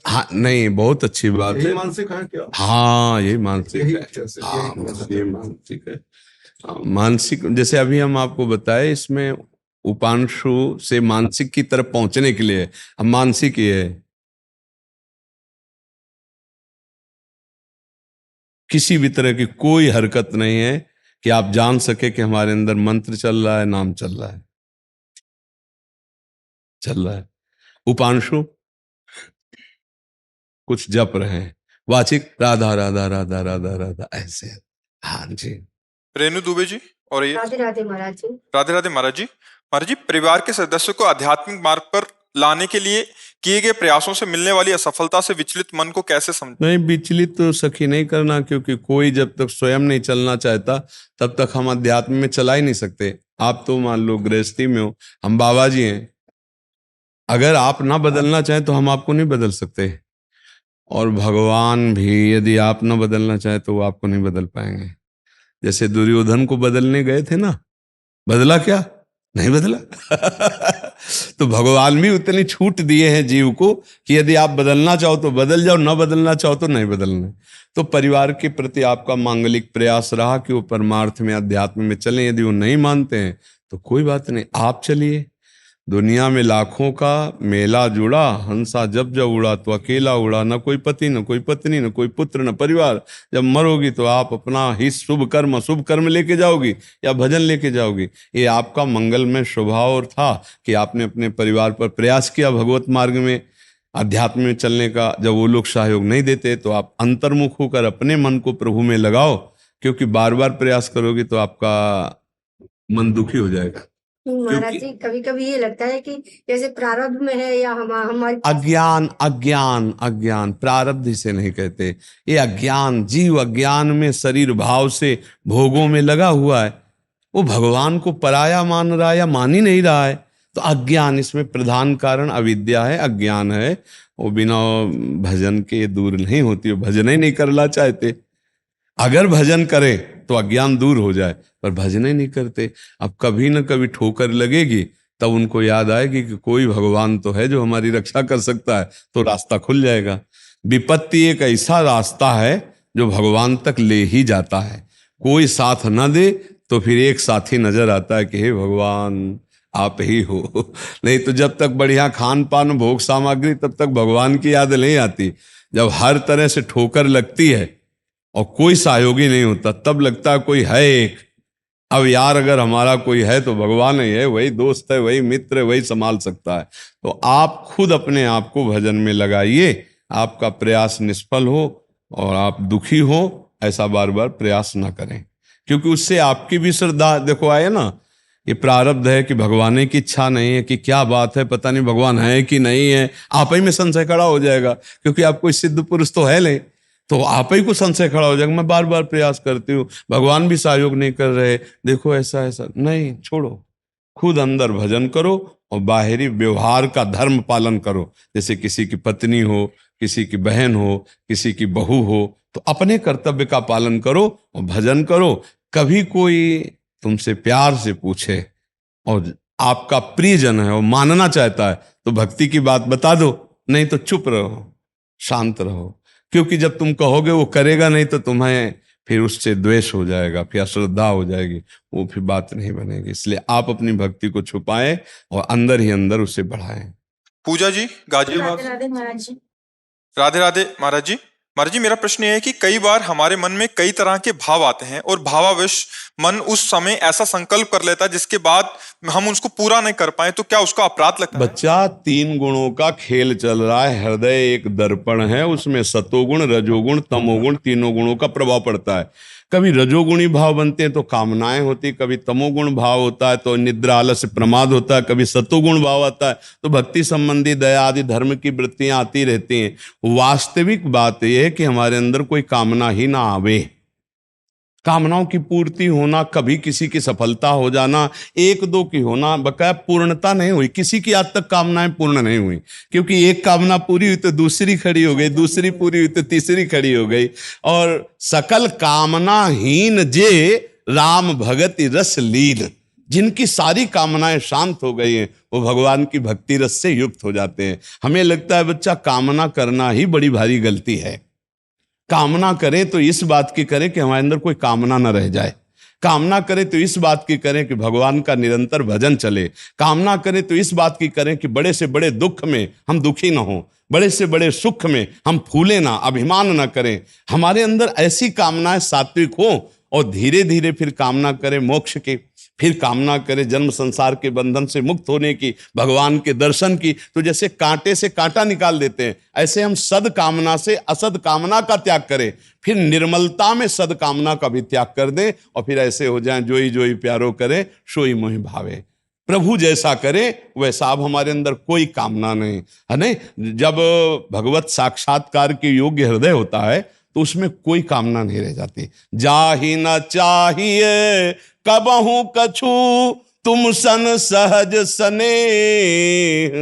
हाँ नहीं, बहुत अच्छी बात
यही
है।
मानसिक है क्या?
हाँ यही मानसिक
यही
है।
जैसे
हाँ ये मानसिक है। हाँ, मानसिक जैसे अभी हम आपको बताए, इसमें उपांशु से मानसिक की तरफ पहुंचने के लिए अब मानसिक ये है, किसी भी तरह की कोई हरकत नहीं है कि आप जान सके कि हमारे अंदर मंत्र चल रहा है, नाम चल रहा है, चल रहा है। उपांशु कुछ जप रहे हैं, वाचिक राधा राधा राधा राधा राधा ऐसे। हाँ जी।
रेणु दुबे जी, और ये
राधे राधे महाराज जी।
राधे राधे महाराज जी। महाराज जी, परिवार के सदस्यों को आध्यात्मिक मार्ग पर लाने के लिए किए गए प्रयासों से मिलने वाली असफलता से विचलित मन को कैसे समझ?
नहीं, विचलित तो सखी नहीं करना, क्योंकि कोई जब तक स्वयं नहीं चलना चाहता तब तक हम अध्यात्म में चला ही नहीं सकते। आप तो मान लो गृहस्थी में हो, हम बाबा जी हैं, अगर आप ना बदलना चाहें तो हम आपको नहीं बदल सकते, और भगवान भी यदि आप ना बदलना चाहें तो वो आपको नहीं बदल पाएंगे। जैसे दुर्योधन को बदलने गए थे ना, बदला क्या? नहीं बदला। तो भगवान भी उतनी छूट दिए हैं जीव को कि यदि आप बदलना चाहो तो बदल जाओ, ना बदलना चाहो तो नहीं बदलना। तो परिवार के प्रति आपका मांगलिक प्रयास रहा कि वो परमार्थ में अध्यात्म में चलें। यदि वो नहीं मानते हैं तो कोई बात नहीं, आप चलिए। दुनिया में लाखों का मेला जुड़ा, हंसा जब जब उड़ा तो अकेला उड़ा, न कोई पति न कोई पत्नी न कोई पुत्र न परिवार। जब मरोगी तो आप अपना ही शुभ कर्म लेके जाओगी या भजन लेके जाओगी। ये आपका मंगलमय स्वभाव था कि आपने अपने परिवार पर प्रयास किया भगवत मार्ग में अध्यात्म में चलने का। जब वो लोग सहयोग नहीं देते तो आप अंतर्मुख होकर अपने मन को प्रभु में लगाओ, क्योंकि बार बार प्रयास करोगे तो आपका मन दुखी हो जाएगा।
महाराज जी, कभी कभी ये लगता है कि जैसे प्रारब्ध में है या हमारी
अज्ञान अज्ञान अज्ञान प्रारब्ध इसे नहीं कहते, ये अज्ञान, जीव अज्ञान में शरीर भाव से भोगों में लगा हुआ है, वो भगवान को पराया मान रहा है या मान ही नहीं रहा है। तो अज्ञान, इसमें प्रधान कारण अविद्या है, अज्ञान है। वो बिना भजन के दूर नहीं होती, वो भजन ही नहीं करना चाहते। अगर भजन करें तो अज्ञान दूर हो जाए, पर भजन ही नहीं करते। अब कभी न कभी ठोकर लगेगी तब उनको याद आएगी कि कोई भगवान तो है जो हमारी रक्षा कर सकता है, तो रास्ता खुल जाएगा। विपत्ति एक ऐसा रास्ता है जो भगवान तक ले ही जाता है। कोई साथ न दे तो फिर एक साथी नजर आता है कि हे भगवान आप ही हो। नहीं तो जब तक बढ़िया खान पान भोग सामग्री, तब तक भगवान की याद नहीं आती। जब हर तरह से ठोकर लगती है और कोई सहयोगी नहीं होता, तब लगता है कोई है एक। अब यार अगर हमारा कोई है तो भगवान ही है, वही दोस्त है, वही मित्र है, वही संभाल सकता है। तो आप खुद अपने आप को भजन में लगाइए। आपका प्रयास निष्फल हो और आप दुखी हो, ऐसा बार बार प्रयास ना करें, क्योंकि उससे आपकी भी श्रद्धा, देखो आए ना, ये प्रारब्ध है कि भगवान की इच्छा नहीं है, कि क्या बात है, पता नहीं भगवान है कि नहीं है। आप ही में संशय खड़ा हो जाएगा, क्योंकि आप कोई सिद्ध पुरुष तो है नहीं, तो आप ही को संशय खड़ा हो जाएगा। मैं बार बार प्रयास करती हूँ, भगवान भी सहयोग नहीं कर रहे, देखो ऐसा ऐसा। नहीं, छोड़ो, खुद अंदर भजन करो और बाहरी व्यवहार का धर्म पालन करो। जैसे किसी की पत्नी हो, किसी की बहन हो, किसी की बहू हो, तो अपने कर्तव्य का पालन करो और भजन करो। कभी कोई तुमसे प्यार से पूछे और आपका प्रियजन है और मानना चाहता है, तो भक्ति की बात बता दो, नहीं तो चुप रहो, शांत रहो। क्योंकि जब तुम कहोगे वो करेगा नहीं, तो तुम्हें फिर उससे द्वेष हो जाएगा, फिर अश्रद्धा हो जाएगी, वो फिर बात नहीं बनेगी। इसलिए आप अपनी भक्ति को छुपाएं और अंदर ही अंदर उसे बढ़ाएं।
पूजा जी, गाजियाबाद।
राधे राधे महाराज जी।
राधे राधे महाराज जी। महाराज जी, मेरा प्रश्न ये है कि कई बार हमारे मन में कई तरह के भाव आते हैं और भावाविश मन उस समय ऐसा संकल्प कर लेता है जिसके बाद हम उसको पूरा नहीं कर पाए, तो क्या उसका अपराध लगता है?
बच्चा, 3 गुणों का खेल चल रहा है। हृदय एक दर्पण है, उसमें सतोगुण, रजोगुण, तमोगुण, तीनों गुणों का प्रभाव पड़ता है। कभी रजोगुणी भाव बनते हैं तो कामनाएं होती, कभी तमोगुण भाव होता है तो निद्रा, आलस्य, प्रमाद होता है, कभी सतोगुण भाव आता है तो भक्ति संबंधी दया आदि धर्म की वृत्तियां आती रहती हैं। वास्तविक बात यह है कि हमारे अंदर कोई कामना ही ना आवे। कामनाओं की पूर्ति होना, कभी किसी की सफलता हो जाना, एक दो की होना, बकाया पूर्णता नहीं हुई। किसी की आज तक कामनाएं पूर्ण नहीं हुई, क्योंकि एक कामना पूरी हुई तो दूसरी खड़ी हो गई, दूसरी पूरी हुई तो तीसरी खड़ी हो गई। और सकल कामनाहीन जे राम भगति रस लीन, जिनकी सारी कामनाएं शांत हो गई हैं, वो भगवान की भक्ति रस से युक्त हो जाते हैं। हमें लगता है बच्चा कामना करना ही बड़ी भारी गलती है। कामना करें तो इस बात की करें कि हमारे अंदर कोई कामना न रह जाए। कामना करें तो इस बात की करें कि भगवान का निरंतर भजन चले। कामना करें तो इस बात की करें कि बड़े से बड़े दुख में हम दुखी ना हो, बड़े से बड़े सुख में हम फूले ना, अभिमान ना करें। हमारे अंदर ऐसी कामनाएं सात्विक हो और धीरे धीरे फिर कामना करें मोक्ष की, फिर कामना करें जन्म संसार के बंधन से मुक्त होने की, भगवान के दर्शन की। तो जैसे कांटे से कांटा निकाल देते हैं, ऐसे हम सद कामना से असद कामना का त्याग करें, फिर निर्मलता में सद कामना का भी त्याग कर दें, और फिर ऐसे हो जाएं, जोई जोई प्यारो करे सोई मोहि भावे। प्रभु जैसा करे वैसा। अब हमारे अंदर कोई कामना नहीं है। नहीं, जब भगवत साक्षात्कार के योग्य हृदय होता है तो उसमें कोई कामना नहीं रह जाती। जाहि न चाहिए कबहू कछु तुम सन सहज स्नेह,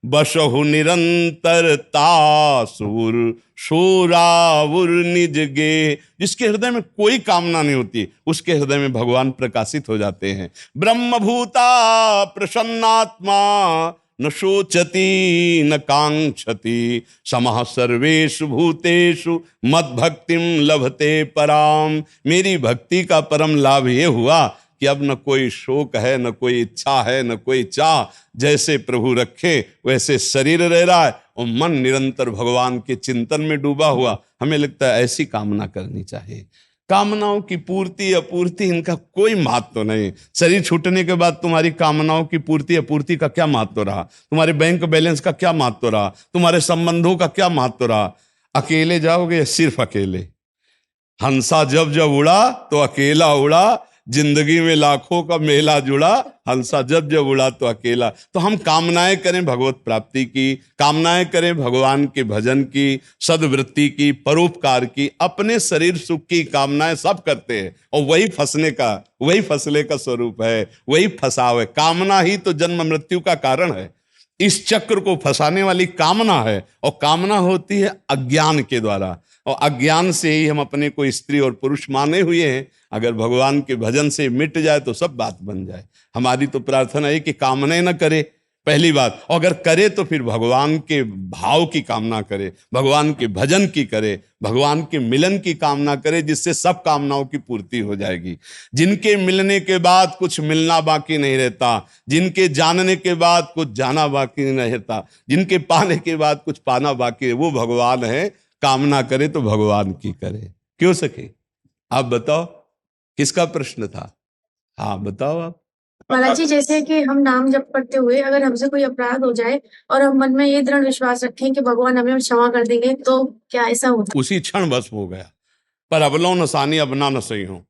बसहु निरंतर तासुर शोरावुर निज गे। जिसके हृदय में कोई कामना नहीं होती, उसके हृदय में भगवान प्रकाशित हो जाते हैं। ब्रह्मभूता प्रसन्नात्मा न शोचति न कांक्षति, समः सर्वेषु भूतेषु मद्भक्तिम लभते पराम। मेरी भक्ति का परम लाभ ये हुआ कि अब न कोई शोक है, न कोई इच्छा है, न कोई चाह। जैसे प्रभु रखे वैसे शरीर रह रहा है और मन निरंतर भगवान के चिंतन में डूबा हुआ। हमें लगता है ऐसी कामना करनी चाहिए। कामनाओं की पूर्ति अपूर्ति इनका कोई महत्व नहीं। शरीर छूटने के बाद तुम्हारी कामनाओं की पूर्ति अपूर्ति का क्या महत्व रहा? तुम्हारे बैंक बैलेंस का क्या महत्व रहा? तुम्हारे संबंधों का क्या महत्व रहा? अकेले जाओगे, सिर्फ अकेले। हंसा जब जब उड़ा तो अकेला उड़ा, जिंदगी में लाखों का मेला जुड़ा, हंसा जब जब उड़ा तो अकेला। तो हम कामनाएं करें भगवत प्राप्ति की, कामनाएं करें भगवान के भजन की, सद्वृत्ति की, परोपकार की, अपने शरीर सुख की कामनाएं सब करते हैं। और वही फंसले का स्वरूप है, वही फंसाव है। कामना ही तो जन्म मृत्यु का कारण है। इस चक्र को फंसाने वाली कामना है, और कामना होती है अज्ञान के द्वारा, और अज्ञान से ही हम अपने को स्त्री और पुरुष माने हुए हैं। अगर भगवान के भजन से मिट जाए तो सब बात बन जाए। हमारी तो प्रार्थना है कि कामनाएं न करे, पहली बात। और अगर करे तो फिर भगवान के भाव की कामना करे, भगवान के भजन की करे, भगवान के मिलन की कामना करे, जिससे सब कामनाओं की पूर्ति हो जाएगी। जिनके मिलने के बाद कुछ मिलना बाकी नहीं रहता, जिनके जानने के बाद कुछ जाना बाकी नहीं रहता, जिनके पाने के बाद कुछ पाना बाकी है, वो भगवान है। कामना करे तो भगवान की करे। क्यों सके? आप बताओ, किसका प्रश्न था? हाँ बताओ आप।
महाराज जी, जैसे कि हम नाम जप करते हुए अगर हमसे कोई अपराध हो जाए और हम मन में ये दृढ़ विश्वास रखें कि भगवान हमें क्षमा कर देंगे, तो क्या ऐसा होता है?
उसी क्षण भस्म हो गया। पर अबलो नसानी अबना न सही हो,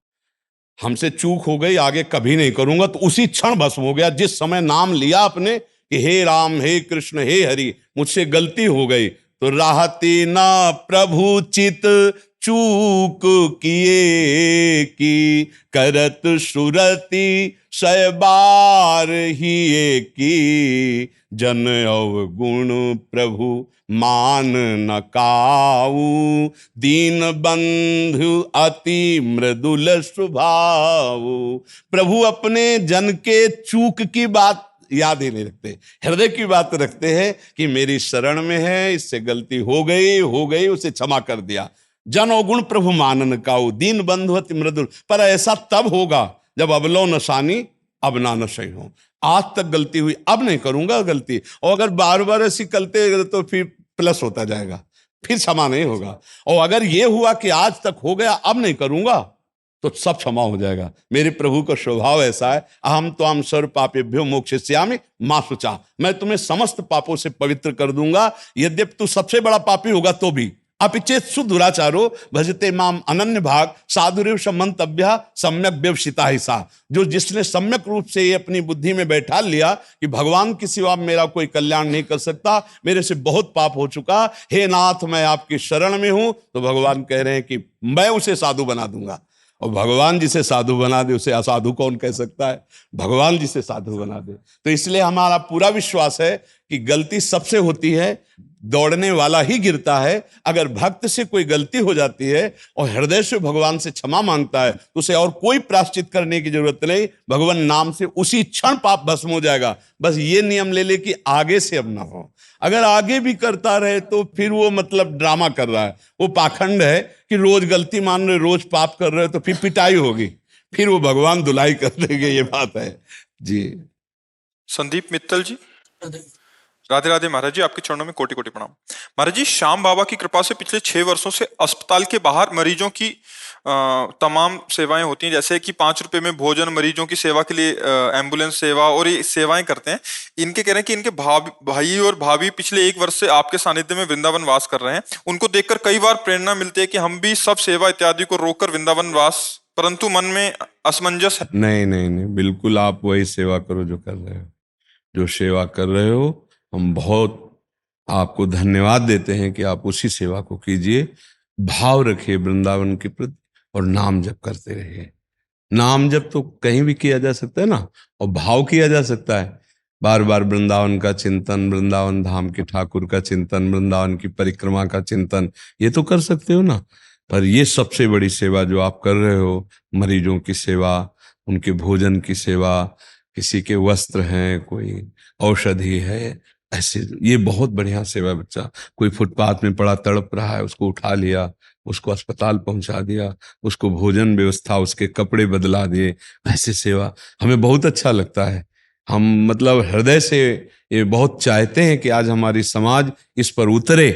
हमसे चूक हो गई, आगे कभी नहीं करूंगा, तो उसी क्षण भस्म हो गया। जिस समय नाम लिया आपने कि हे राम, हे कृष्ण, हे हरि, मुझसे गलती हो गई, तो राहती ना प्रभु चित चूक किए की, करत सुरति सयबार ही की, जन अवगुण प्रभु मान न काऊ, दीन बंधु अति मृदुल स्वभाव। प्रभु अपने जन के चूक की बात याद ही नहीं रखते, हृदय की बात रखते हैं कि मेरी शरण में है, इससे गलती हो गई, उसे क्षमा कर दिया। जन अवगुण प्रभु मानन काऊ, दीन बंधु अति मृदुल। पर ऐसा तब होगा जब अबलो नसानी अब ना नशे हो। आज तक गलती हुई, अब नहीं करूंगा गलती। और अगर बार बार ऐसी करते तो फिर प्लस होता जाएगा, फिर क्षमा नहीं होगा। और अगर ये हुआ कि आज तक हो गया, अब नहीं करूंगा, तो सब क्षमा हो जाएगा। मेरे प्रभु का स्वभाव ऐसा है, अहम त्वाम सर्व पापेभ्यो मोक्षयिष्यामि मा शुचा, मैं तुम्हें समस्त पापों से पवित्र कर दूंगा, यद्यपि तू सबसे बड़ा पापी होगा तो भी। अपिचेत सुदुराचारो भजते माम अनन्य भाग, साधुरेव समंतव्य सम्यक व्यवसिता ही सा। जो जिसने सम्यक रूप से ये अपनी बुद्धि में बैठा लिया कि भगवान के सिवा मेरा कोई कल्याण नहीं कर सकता, मेरे से बहुत पाप हो चुका, हे नाथ मैं आपकी शरण में हूं, तो भगवान कह रहे हैं कि मैं उसे साधु बना दूंगा। और भगवान जिसे साधु बना दे उसे असाधु कौन कह सकता है? भगवान जिसे साधु बना दे। तो इसलिए हमारा पूरा विश्वास है कि गलती सबसे होती है, दौड़ने वाला ही गिरता है। अगर भक्त से कोई गलती हो जाती है और हृदय से भगवान से क्षमा मांगता है, तो उसे और कोई प्रायश्चित करने की जरूरत नहीं, भगवान नाम से उसी क्षण पाप भस्म हो जाएगा। बस ये नियम ले ले कि आगे से अब ना हो। अगर आगे भी करता रहे तो फिर वो मतलब ड्रामा कर रहा है, वो पाखंड है कि रोज गलती मान रहे, रोज पाप कर रहे, तो फिर पिटाई होगी, फिर वो भगवान धुलाई कर देंगे। ये बात है जी।
संदीप मित्तल जी, राधे राधे महाराज जी, आपके चरणों में कोटि कोटि प्रणाम। महाराज जी, श्याम बाबा की कृपा से पिछले 6 वर्षों से अस्पताल के बाहर मरीजों की तमाम सेवाएं होती हैं, जैसे कि 5 रुपए में भोजन, मरीजों की सेवा के लिए एम्बुलेंस सेवा, और ये सेवाएं करते हैं। इनके कह रहे हैं कि इनके भाई और भाभी पिछले 1 वर्ष से आपके सानिध्य में वृंदावन वास कर रहे हैं। उनको देखकर कई बार प्रेरणा मिलती है कि हम भी सब सेवा इत्यादि को रोककर वृंदावन वास, परंतु मन में असमंजस है।
नहीं नहीं नहीं, बिल्कुल आप वही सेवा करो जो कर रहे हो, जो सेवा कर रहे हो। हम बहुत आपको धन्यवाद देते हैं कि आप उसी सेवा को कीजिए, भाव रखिए वृंदावन के प्रति, और नाम जप करते रहिए। नाम जप तो कहीं भी किया जा सकता है ना, और भाव किया जा सकता है। बार बार वृंदावन का चिंतन, वृंदावन धाम के ठाकुर का चिंतन, वृंदावन की परिक्रमा का चिंतन, ये तो कर सकते हो ना। पर ये सबसे बड़ी सेवा जो आप कर रहे हो, मरीजों की सेवा, उनके भोजन की सेवा, किसी के वस्त्र हैं, कोई औषधि है, ऐसे ये बहुत बढ़िया सेवा है। बच्चा कोई फुटपाथ में पड़ा तड़प रहा है, उसको उठा लिया, उसको अस्पताल पहुंचा दिया, उसको भोजन व्यवस्था, उसके कपड़े बदला दिए, ऐसे सेवा हमें बहुत अच्छा लगता है। हम मतलब हृदय से ये बहुत चाहते हैं कि आज हमारी समाज इस पर उतरे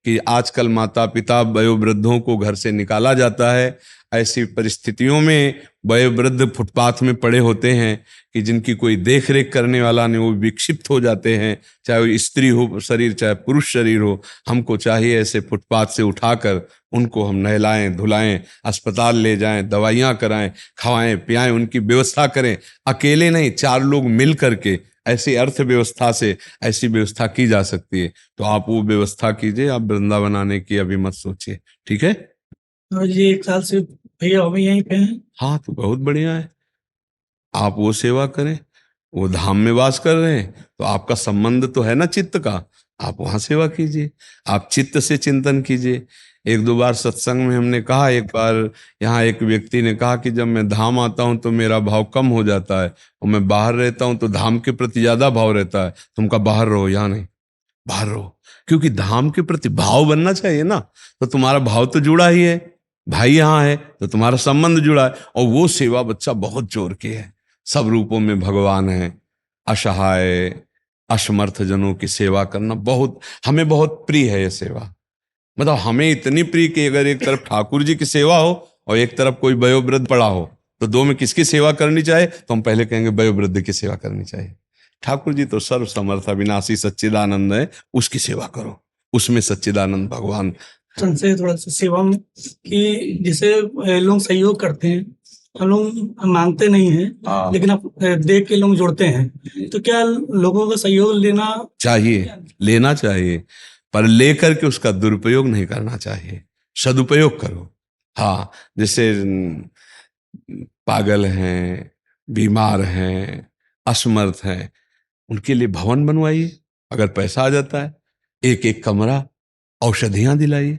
कि आजकल माता पिता वयोवृद्धों को घर से निकाला जाता है। ऐसी परिस्थितियों में वयोवृद्ध फुटपाथ में पड़े होते हैं कि जिनकी कोई देख रेख करने वाला नहीं, वो विक्षिप्त हो जाते हैं, चाहे वो स्त्री हो शरीर, चाहे पुरुष शरीर हो। हमको चाहिए ऐसे फुटपाथ से उठाकर उनको हम नहलाएं धुलाएं, अस्पताल ले जाएं, दवाइयाँ कराएं, खवाएं पियाएं, उनकी व्यवस्था करें। अकेले नहीं, 4 लोग मिल करके ऐसी अर्थव्यवस्था से ऐसी व्यवस्था की जा सकती है। तो आप वो व्यवस्था कीजिए, आप वृंदावन आने की अभी मत सोचिए, ठीक है?
जी 1 साल से भैया अभी यहीं पे हैं।
हाँ, तो बहुत बढ़िया है। आप वो सेवा करें, वो धाम में वास कर रहे हैं, तो आपका संबंध तो है ना चित्त का, आप वहां सेवा कीजिए। आप चित्त से चिंतन कीजिए। एक दो बार सत्संग में हमने कहा, एक बार यहाँ एक व्यक्ति ने कहा कि जब मैं धाम आता हूँ तो मेरा भाव कम हो जाता है, और मैं बाहर रहता हूँ तो धाम के प्रति ज्यादा भाव रहता है। तुमका बाहर रहो, यहाँ नहीं, बाहर रहो, क्योंकि धाम के प्रति भाव बनना चाहिए ना। तो तुम्हारा भाव तो जुड़ा ही है, भाई यहाँ है तो तुम्हारा संबंध जुड़ा है। और वो सेवा बच्चा बहुत जोर के है, सब रूपों में भगवान है। असहाय असमर्थ जनों की सेवा करना बहुत हमें बहुत प्रिय है ये सेवा। मतलब हमें इतनी प्रिय कि अगर एक तरफ ठाकुर जी की सेवा हो और एक तरफ कोई वयोवृद्ध पड़ा हो, तो दो में किसकी सेवा करनी चाहिए? तो हम पहले कहेंगे वयोवृद्ध की सेवा करनी चाहिए। ठाकुर जी तो सर्व समर्थ अविनाशी सच्चिदानंद है, उसकी सेवा करो, उसमें सच्चिदानंद भगवान।
संशय थोड़ा सा सेवा में कि जैसे लोग सहयोग करते हैं, हम लोग मांगते नहीं हैं, लेकिन आप देख के लोग जुड़ते हैं, तो क्या लोगों का सहयोग लेना
चाहिए? लेना चाहिए, पर लेकर के उसका दुरुपयोग नहीं करना चाहिए, सदुपयोग करो। हाँ, जैसे पागल हैं, बीमार हैं, असमर्थ हैं, उनके लिए भवन बनवाइए, अगर पैसा आ जाता है, एक एक कमरा, औषधियां दिलाइए,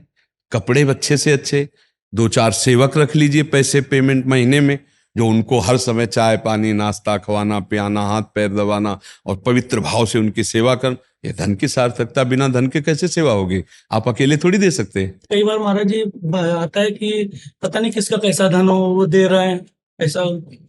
कपड़े अच्छे से अच्छे, दो चार सेवक रख लीजिए पैसे पेमेंट महीने में, जो उनको हर समय चाय पानी नाश्ता खवाना पियाना, हाथ पैर दबाना और पवित्र भाव से उनकी सेवा कर। ये धन की सार्थकता, बिना धन के कैसे सेवा होगी? आप अकेले थोड़ी दे सकते हैं।
कई बार महाराज जी आता है कि पता नहीं किसका कैसा धन हो, वो दे रहे हैं ऐसा।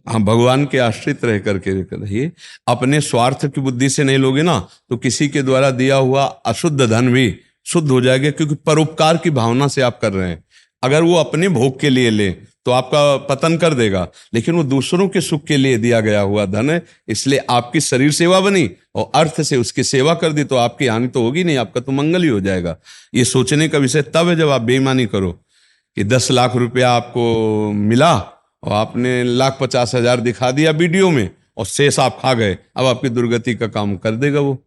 हाँ, भगवान के आश्रित रह करके रहिए। अपने स्वार्थ की बुद्धि से नहीं लोगे ना, तो किसी के द्वारा दिया हुआ अशुद्ध धन भी शुद्ध हो जाएगा, क्योंकि परोपकार की भावना से आप कर रहे हैं। अगर वो अपने भोग के लिए ले तो आपका पतन कर देगा, लेकिन वो दूसरों के सुख के लिए दिया गया हुआ धन है, इसलिए आपकी शरीर सेवा बनी और अर्थ से उसकी सेवा कर दी, तो आपकी हानि तो होगी नहीं, आपका तो मंगल ही हो जाएगा। ये सोचने का विषय तब है जब आप बेईमानी करो कि 10 लाख रुपया आपको मिला और आपने 1,50,000 दिखा दिया वीडियो में और शेष आप खा गए, अब आपकी दुर्गति का काम कर देगा वो।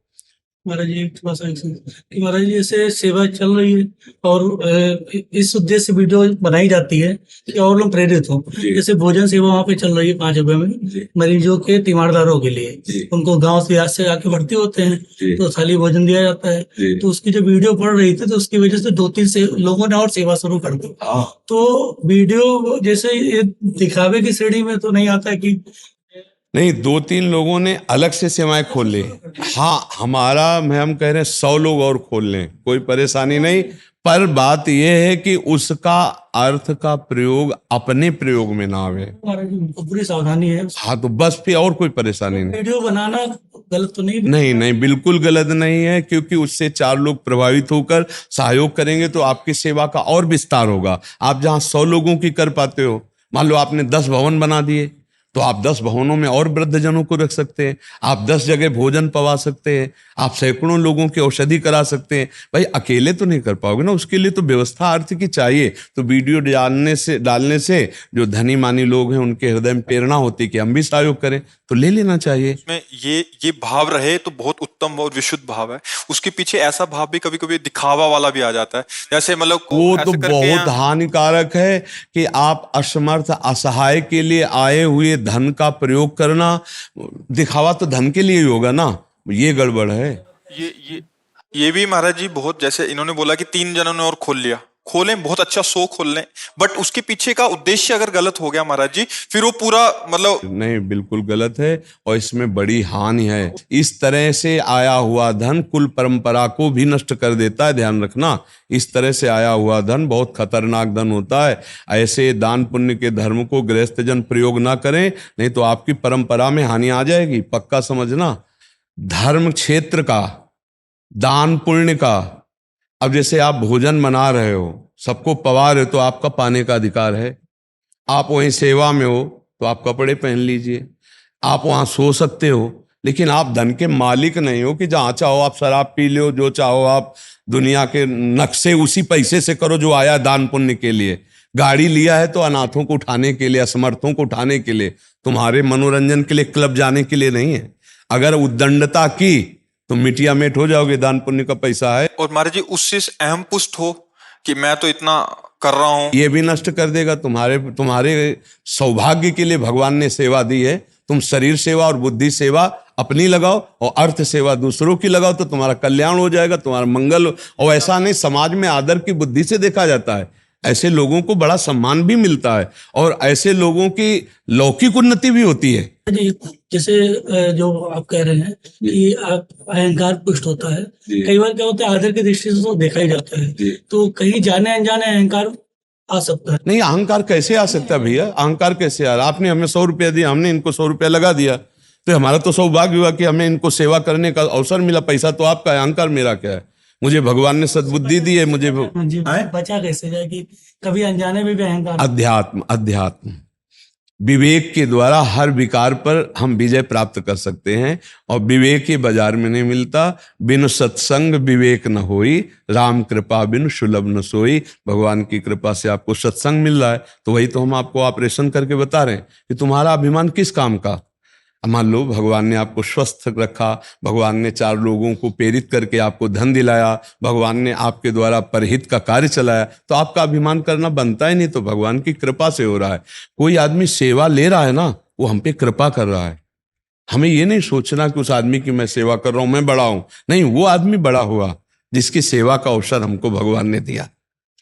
महाराज जी थोड़ा सा कि महाराज जी ऐसे सेवा चल रही है और इस उद्देश्य से वीडियो बनाई जाती है कि और लोग प्रेरित हो। जैसे भोजन सेवा वहाँ पे चल रही है 5 रुपए में मरीजों के, तीमारदारों के लिए, उनको गांव से से आके भर्ती होते हैं तो थाली भोजन दिया जाता है। तो उसकी जो वीडियो पड़ रही थी, तो उसकी वजह से 2-3 से लोगों ने और सेवा शुरू कर दी। तो वीडियो जैसे ये दिखावे की श्रेणी में तो नहीं आता है कि
नहीं, 2-3 लोगों ने अलग से सेवाएं खोल ली। हाँ, हमारा हम कह रहे हैं 100 लोग और खोल लें, कोई परेशानी नहीं, पर बात यह है कि उसका अर्थ का प्रयोग अपने प्रयोग में ना आवे।
पूरी सावधानी है।
हाँ, तो बस फिर और कोई परेशानी नहीं।
वीडियो बनाना गलत तो नहीं?
नहीं नहीं, बिल्कुल गलत नहीं है, क्योंकि उससे 4 लोग प्रभावित होकर सहयोग करेंगे तो आपकी सेवा का और विस्तार होगा। आप जहाँ 100 लोगों की कर पाते हो, मान लो आपने 10 भवन बना दिए, तो आप 10 भवनों में और वृद्धजनों को रख सकते हैं, आप 10 जगह भोजन पवा सकते हैं, आप सैकड़ों लोगों की औषधि करा सकते हैं। भाई अकेले तो नहीं कर पाओगे ना, उसके लिए तो व्यवस्था अर्थ की चाहिए। तो वीडियो डालने से जो धनी मानी लोग हैं उनके हृदय में प्रेरणा होती है कि हम भी सहयोग करें, तो ले लेना चाहिए।
में ये भाव रहे तो बहुत उत्तम और विशुद्ध भाव है। उसके पीछे ऐसा भाव भी कभी कभी दिखावा वाला भी आ जाता है, जैसे मतलब
वो तो बहुत हानिकारक है कि आप असमर्थ असहाय के लिए आए हुए धन का प्रयोग करना। दिखावा तो धन के लिए ही होगा ना, ये गड़बड़ है।
ये भी महाराज जी बहुत, जैसे इन्होंने बोला कि 3 जनों ने और खोल लिया, खोलें, बहुत अच्छा शो खोल लें, बट उसके पीछे का उद्देश्य अगर गलत हो गया महाराज जी, फिर वो पूरा मतलब
नहीं, बिल्कुल गलत है और इसमें बड़ी हानि है। इस तरह से आया हुआ धन कुल परंपरा को भी नष्ट कर देता है, ध्यान रखना। इस तरह से आया हुआ धन बहुत खतरनाक धन होता है। ऐसे दान पुण्य के धर्म को गृहस्थ जन प्रयोग ना करें, नहीं तो आपकी परंपरा में हानि आ जाएगी, पक्का समझना। धर्म क्षेत्र का, दान पुण्य का, अब जैसे आप भोजन बना रहे हो, सबको पवा रहे हो, तो आपका पाने का अधिकार है। आप वहीं सेवा में हो तो आप कपड़े पहन लीजिए, आप वहां सो सकते हो, लेकिन आप धन के मालिक नहीं हो कि जहां चाहो आप शराब पी लो, जो चाहो आप दुनिया के नक्शे उसी पैसे से करो जो आया दान पुण्य के लिए। गाड़ी लिया है तो अनाथों को उठाने के लिए, असमर्थों को उठाने के लिए, तुम्हारे मनोरंजन के लिए, क्लब जाने के लिए नहीं है। अगर उद्दंडता की तो मिटिया मेट हो जाओगे, दान पुण्य का पैसा है।
और महाराज जी उससे अहम पुष्ट हो कि मैं तो इतना कर रहा हूं,
ये भी नष्ट कर देगा। तुम्हारे सौभाग्य के लिए भगवान ने सेवा दी है, तुम शरीर सेवा और बुद्धि सेवा अपनी लगाओ और अर्थ सेवा दूसरों की लगाओ, तो तुम्हारा कल्याण हो जाएगा, तुम्हारा मंगल हो। और ऐसा नहीं, समाज में आदर की बुद्धि से देखा जाता है, ऐसे लोगों को बड़ा सम्मान भी मिलता है और ऐसे लोगों की लौकिक उन्नति भी होती है।
जी, जैसे जो आप कह रहे हैं कि आप अहंकार पुष्ट होता है, कई बार क्या होता है आदर की दृष्टि से तो देखा ही जाता है, तो कहीं जाने अनजाने अहंकार आ सकता है।
नहीं, अहंकार कैसे आ सकता है भैया? अहंकार कैसे आ रहा? आपने हमें 100 रुपया दिया, हमने इनको 100 रुपया लगा दिया, तो हमारा तो सौभाग्य हुआ कि हमें इनको सेवा करने का अवसर मिला। पैसा तो आपका है, अहंकार मेरा क्या है? मुझे भगवान ने सद्बुद्धि दी है, मुझे
जी, बचा कैसे जाए कि कभी अनजाने में भी अहंकार।
अध्यात्म विवेक के द्वारा हर विकार पर हम विजय प्राप्त कर सकते हैं, और विवेक ही बाजार में नहीं मिलता। बिनु सत्संग विवेक न होई, राम कृपा बिनु सुलभ न सोई। भगवान की कृपा से आपको सत्संग मिल रहा है, तो वही तो हम आपको ऑपरेशन करके बता रहे हैं कि तुम्हारा अभिमान किस काम का। मान लो भगवान ने आपको स्वस्थ रखा, भगवान ने 4 लोगों को प्रेरित करके आपको धन दिलाया, भगवान ने आपके द्वारा परहित का कार्य चलाया, तो आपका अभिमान करना बनता ही नहीं, तो भगवान की कृपा से हो रहा है। कोई आदमी सेवा ले रहा है ना, वो हम पे कृपा कर रहा है। हमें ये नहीं सोचना कि उस आदमी की मैं सेवा कर रहा हूं, मैं बड़ा हूं, नहीं, वो आदमी बड़ा हुआ जिसकी सेवा का अवसर हमको भगवान ने दिया।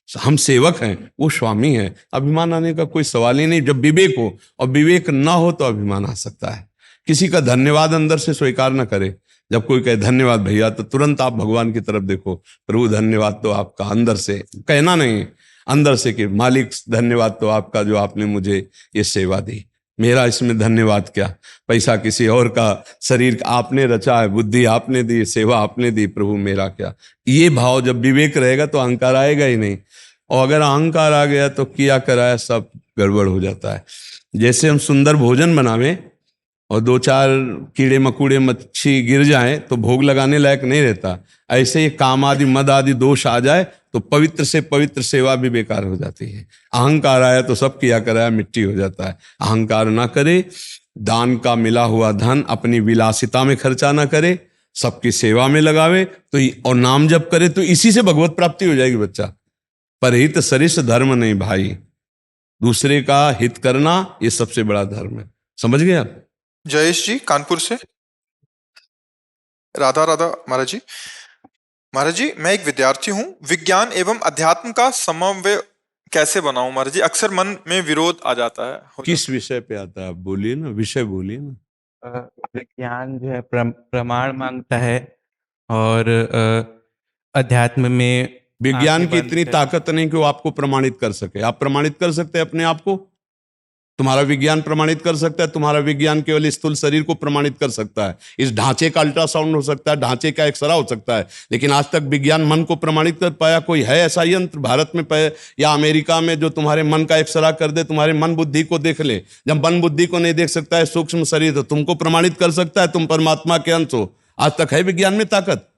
हम सेवक हैं, वो स्वामी है। अभिमान आने का कोई सवाल ही नहीं। जब विवेक हो, और विवेक ना हो तो अभिमान आ सकता है। किसी का धन्यवाद अंदर से स्वीकार न करे। जब कोई कहे धन्यवाद भैया, तो तुरंत आप भगवान की तरफ देखो, प्रभु धन्यवाद तो आपका, अंदर से कहना नहीं, अंदर से कि मालिक धन्यवाद तो आपका जो आपने मुझे ये सेवा दी। मेरा इसमें धन्यवाद क्या? पैसा किसी और का, शरीर आपने रचा है, बुद्धि आपने दी, सेवा आपने दी, प्रभु मेरा क्या? ये भाव जब विवेक रहेगा तो अहंकार आएगा ही नहीं। और अगर अहंकार आ गया तो किया कराया सब गड़बड़ हो जाता है। जैसे हम सुंदर भोजन बनावें और 2-4 कीड़े मकोड़े मच्छी गिर जाएं तो भोग लगाने लायक नहीं रहता। ऐसे ही काम आदि मद आदि दोष आ जाए तो पवित्र से पवित्र सेवा भी बेकार हो जाती है। अहंकार आया तो सब किया कराया मिट्टी हो जाता है। अहंकार ना करे, दान का मिला हुआ धन अपनी विलासिता में खर्चा ना करे, सबकी सेवा में लगावे तो और नाम जप करे, तो इसी से भगवत प्राप्ति हो जाएगी बच्चा। परहित सरिस धर्म नहीं भाई, दूसरे का हित करना ये सबसे बड़ा धर्म है। समझ गए आप?
जयेश जी कानपुर से। राधा राधा महाराज जी। महाराज जी, मैं एक विद्यार्थी हूँ, विज्ञान एवं अध्यात्म का समन्वय कैसे बनाऊं महाराज जी? अक्सर मन में विरोध आ जाता है।
किस विषय पे आता है? आप बोलिए ना, विषय बोलिए ना।
विज्ञान जो है प्रमाण मांगता है, और अध्यात्म में
विज्ञान की इतनी ताकत नहीं कि वो आपको प्रमाणित कर सके। आप प्रमाणित कर सकते हैं अपने आप को? तुम्हारा विज्ञान प्रमाणित कर सकता है? तुम्हारा विज्ञान केवल स्थूल शरीर को प्रमाणित कर सकता है। इस ढांचे का अल्ट्रासाउंड हो सकता है, ढांचे का एक्सरा हो सकता है, लेकिन आज तक विज्ञान मन को प्रमाणित कर पाया कोई है ऐसा यंत्र भारत में या अमेरिका में जो तुम्हारे मन का एक्सरा कर दे, तुम्हारे मन बुद्धि को देख ले? जब मन बुद्धि को नहीं देख सकता है सूक्ष्म शरीर, तो तुमको प्रमाणित कर सकता है तुम परमात्मा के अंश हो? आज तक है विज्ञान में ताकत?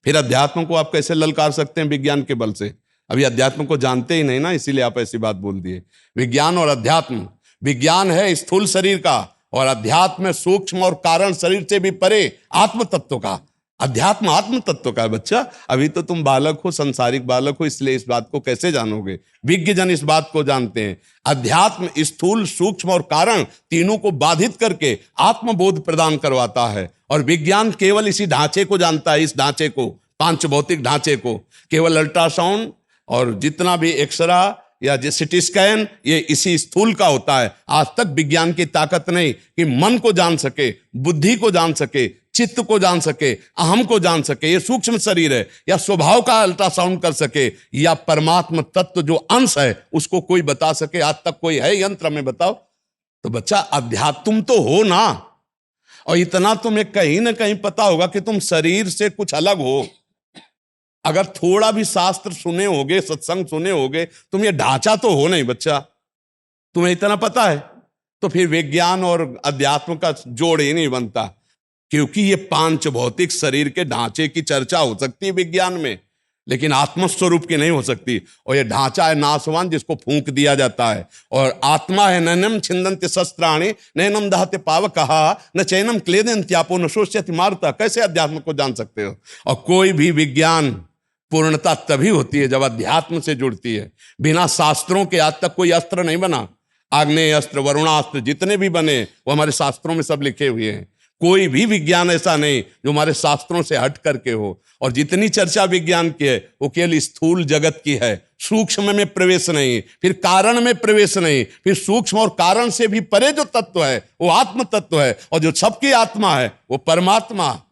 फिर अध्यात्म को आप कैसे ललकार सकते हैं विज्ञान के बल से? अभी अध्यात्म को जानते ही नहीं ना, इसीलिए आप ऐसी बात बोल दिए। विज्ञान और अध्यात्म, विज्ञान है स्थूल शरीर का और अध्यात्म सूक्ष्म और कारण शरीर से भी परे आत्म तत्व का। अध्यात्म आत्म तत्व का है बच्चा। अभी तो तुम बालक हो, संसारिक बालक हो, इसलिए इस बात को कैसे जानोगे? विज्ञ जन इस बात को जानते हैं। अध्यात्म स्थूल सूक्ष्म और कारण तीनों को बाधित करके आत्मबोध प्रदान करवाता है, और विज्ञान केवल इसी ढांचे को जानता है। इस ढांचे को, पांच भौतिक ढांचे को, केवल अल्ट्रासाउंड और जितना भी एक्सरा या सिटी स्कैन ये इसी स्थूल का होता है। आज तक विज्ञान की ताकत नहीं कि मन को जान सके, बुद्धि को जान सके, चित्त को जान सके, अहम को जान सके, ये सूक्ष्म शरीर है, या स्वभाव का अल्ट्रासाउंड कर सके, या परमात्मा तत्व जो अंश है उसको कोई बता सके। आज तक कोई है यंत्र में? बताओ। तो बच्चा अध्यात्म तुम तो हो ना, और इतना तुम्हें कहीं ना कहीं पता होगा कि तुम शरीर से कुछ अलग हो। अगर थोड़ा भी शास्त्र सुने होगे, सत्संग सुने होगे, तुम ये ढांचा तो हो नहीं बच्चा, तुम्हें इतना पता है, तो फिर विज्ञान और अध्यात्म का जोड़ ही नहीं बनता। क्योंकि ये पांच भौतिक शरीर के ढांचे की चर्चा हो सकती है विज्ञान में, लेकिन आत्मस्वरूप की नहीं हो सकती। और ये ढांचा है नाशवान, जिसको फूंक दिया जाता है, और आत्मा है नैनम छिंदन्ति शस्त्राणि नैनम दहते पावकः न चैनम क्लेदन्त्यापो न शोष्यति मारुतः। कैसे अध्यात्म को जान सकते हो? और कोई भी विज्ञान पूर्णता तभी होती है जब अध्यात्म से जुड़ती है। बिना शास्त्रों के आज तक कोई अस्त्र नहीं बना। आग्नेय अस्त्र, वरुणास्त्र जितने भी बने वो हमारे शास्त्रों में सब लिखे हुए हैं। कोई भी विज्ञान ऐसा नहीं जो हमारे शास्त्रों से हट करके हो। और जितनी चर्चा विज्ञान की है वो केवल स्थूल जगत की है, सूक्ष्म में प्रवेश नहीं, फिर कारण में प्रवेश नहीं, फिर सूक्ष्म और कारण से भी परे जो तत्व है वो आत्म तत्व है, और जो सबकी आत्मा है वो परमात्मा।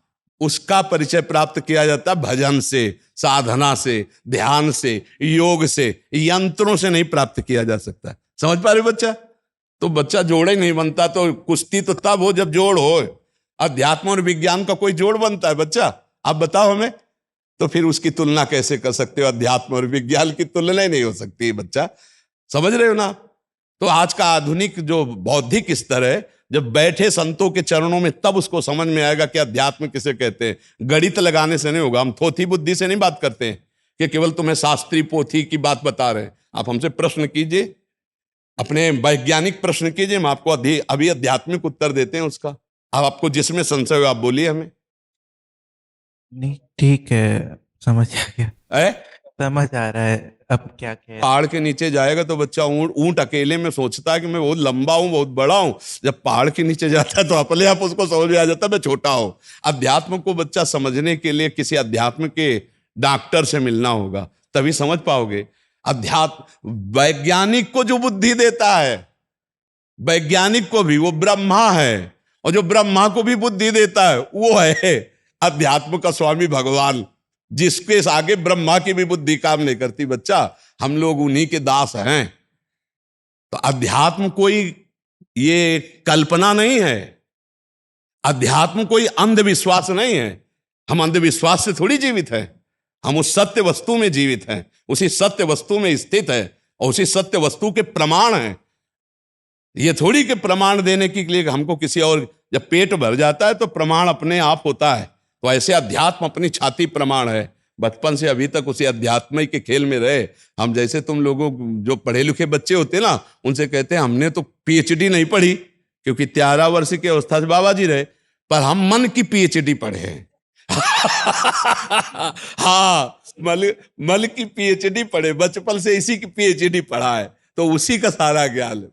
उसका परिचय प्राप्त किया जाता है भजन से, साधना से, ध्यान से, योग से, यंत्रों से नहीं प्राप्त किया जा सकता। समझ पा रहे बच्चा? तो बच्चा जोड़े नहीं बनता। तो कुश्ती तो तब हो जब जोड़ हो। अध्यात्म और विज्ञान का कोई जोड़ बनता है बच्चा? आप बताओ हमें। तो फिर उसकी तुलना कैसे कर सकते हो? अध्यात्म और विज्ञान की तुलना ही नहीं हो सकती बच्चा। समझ रहे हो ना? तो आज का आधुनिक जो बौद्धिक स्तर है, जब बैठे संतों के चरणों में तब उसको समझ में आएगा कि अध्यात्म किसे कहते हैं। गणित लगाने से नहीं होगा। हम थोथी बुद्धि से नहीं बात करते हैं कि केवल तुम्हें शास्त्रीय पोथी की बात बता रहे हैं। आप हमसे प्रश्न कीजिए, अपने वैज्ञानिक प्रश्न कीजिए, हम आपको अभी आध्यात्मिक उत्तर देते हैं उसका। अब आपको जिसमें संशय हो आप बोलिए हमें।
नहीं ठीक है, समझ आ गया, समझ आ रहा है अब क्या कह।
पहाड़ के नीचे जाएगा तो बच्चा ऊंट अकेले में सोचता है कि मैं बहुत लंबा हूं, बहुत बड़ा हूं। जब पहाड़ के नीचे जाता है तो अपने आप उसको समझ में आ जाता है मैं छोटा हूं। अध्यात्म को बच्चा समझने के लिए किसी अध्यात्म के डॉक्टर से मिलना होगा, तभी समझ पाओगे। अध्यात्म वैज्ञानिक को जो बुद्धि देता है, वैज्ञानिक को भी, वो ब्रह्मा है। और जो ब्रह्मा को भी बुद्धि देता है वो है अध्यात्म का स्वामी भगवान, जिसके आगे ब्रह्मा की भी बुद्धि काम नहीं करती बच्चा। हम लोग उन्हीं के दास हैं। तो अध्यात्म कोई ये कल्पना नहीं है, अध्यात्म कोई अंधविश्वास नहीं है। हम अंधविश्वास से थोड़ी जीवित हैं, हम उस सत्य वस्तु में जीवित हैं, उसी सत्य वस्तु में स्थित है और उसी सत्य वस्तु के प्रमाण हैं। ये थोड़ी कि प्रमाण देने के लिए हमको किसी और, जब पेट भर जाता है तो प्रमाण अपने आप होता है। तो ऐसे अध्यात्म अपनी छाती प्रमाण है। बचपन से अभी तक उसी अध्यात्म के खेल में रहे। हम जैसे तुम लोगों जो पढ़े लिखे बच्चे होते ना, उनसे कहते हैं हमने तो पीएचडी नहीं पढ़ी, क्योंकि 13 वर्ष की अवस्था से बाबा जी रहे, पर हम मन की पीएचडी पढ़े हैं। हाँ, मल की पीएचडी पढ़े, बचपन से इसी की पीएचडी पढ़ा है, तो उसी का सारा ज्ञान है।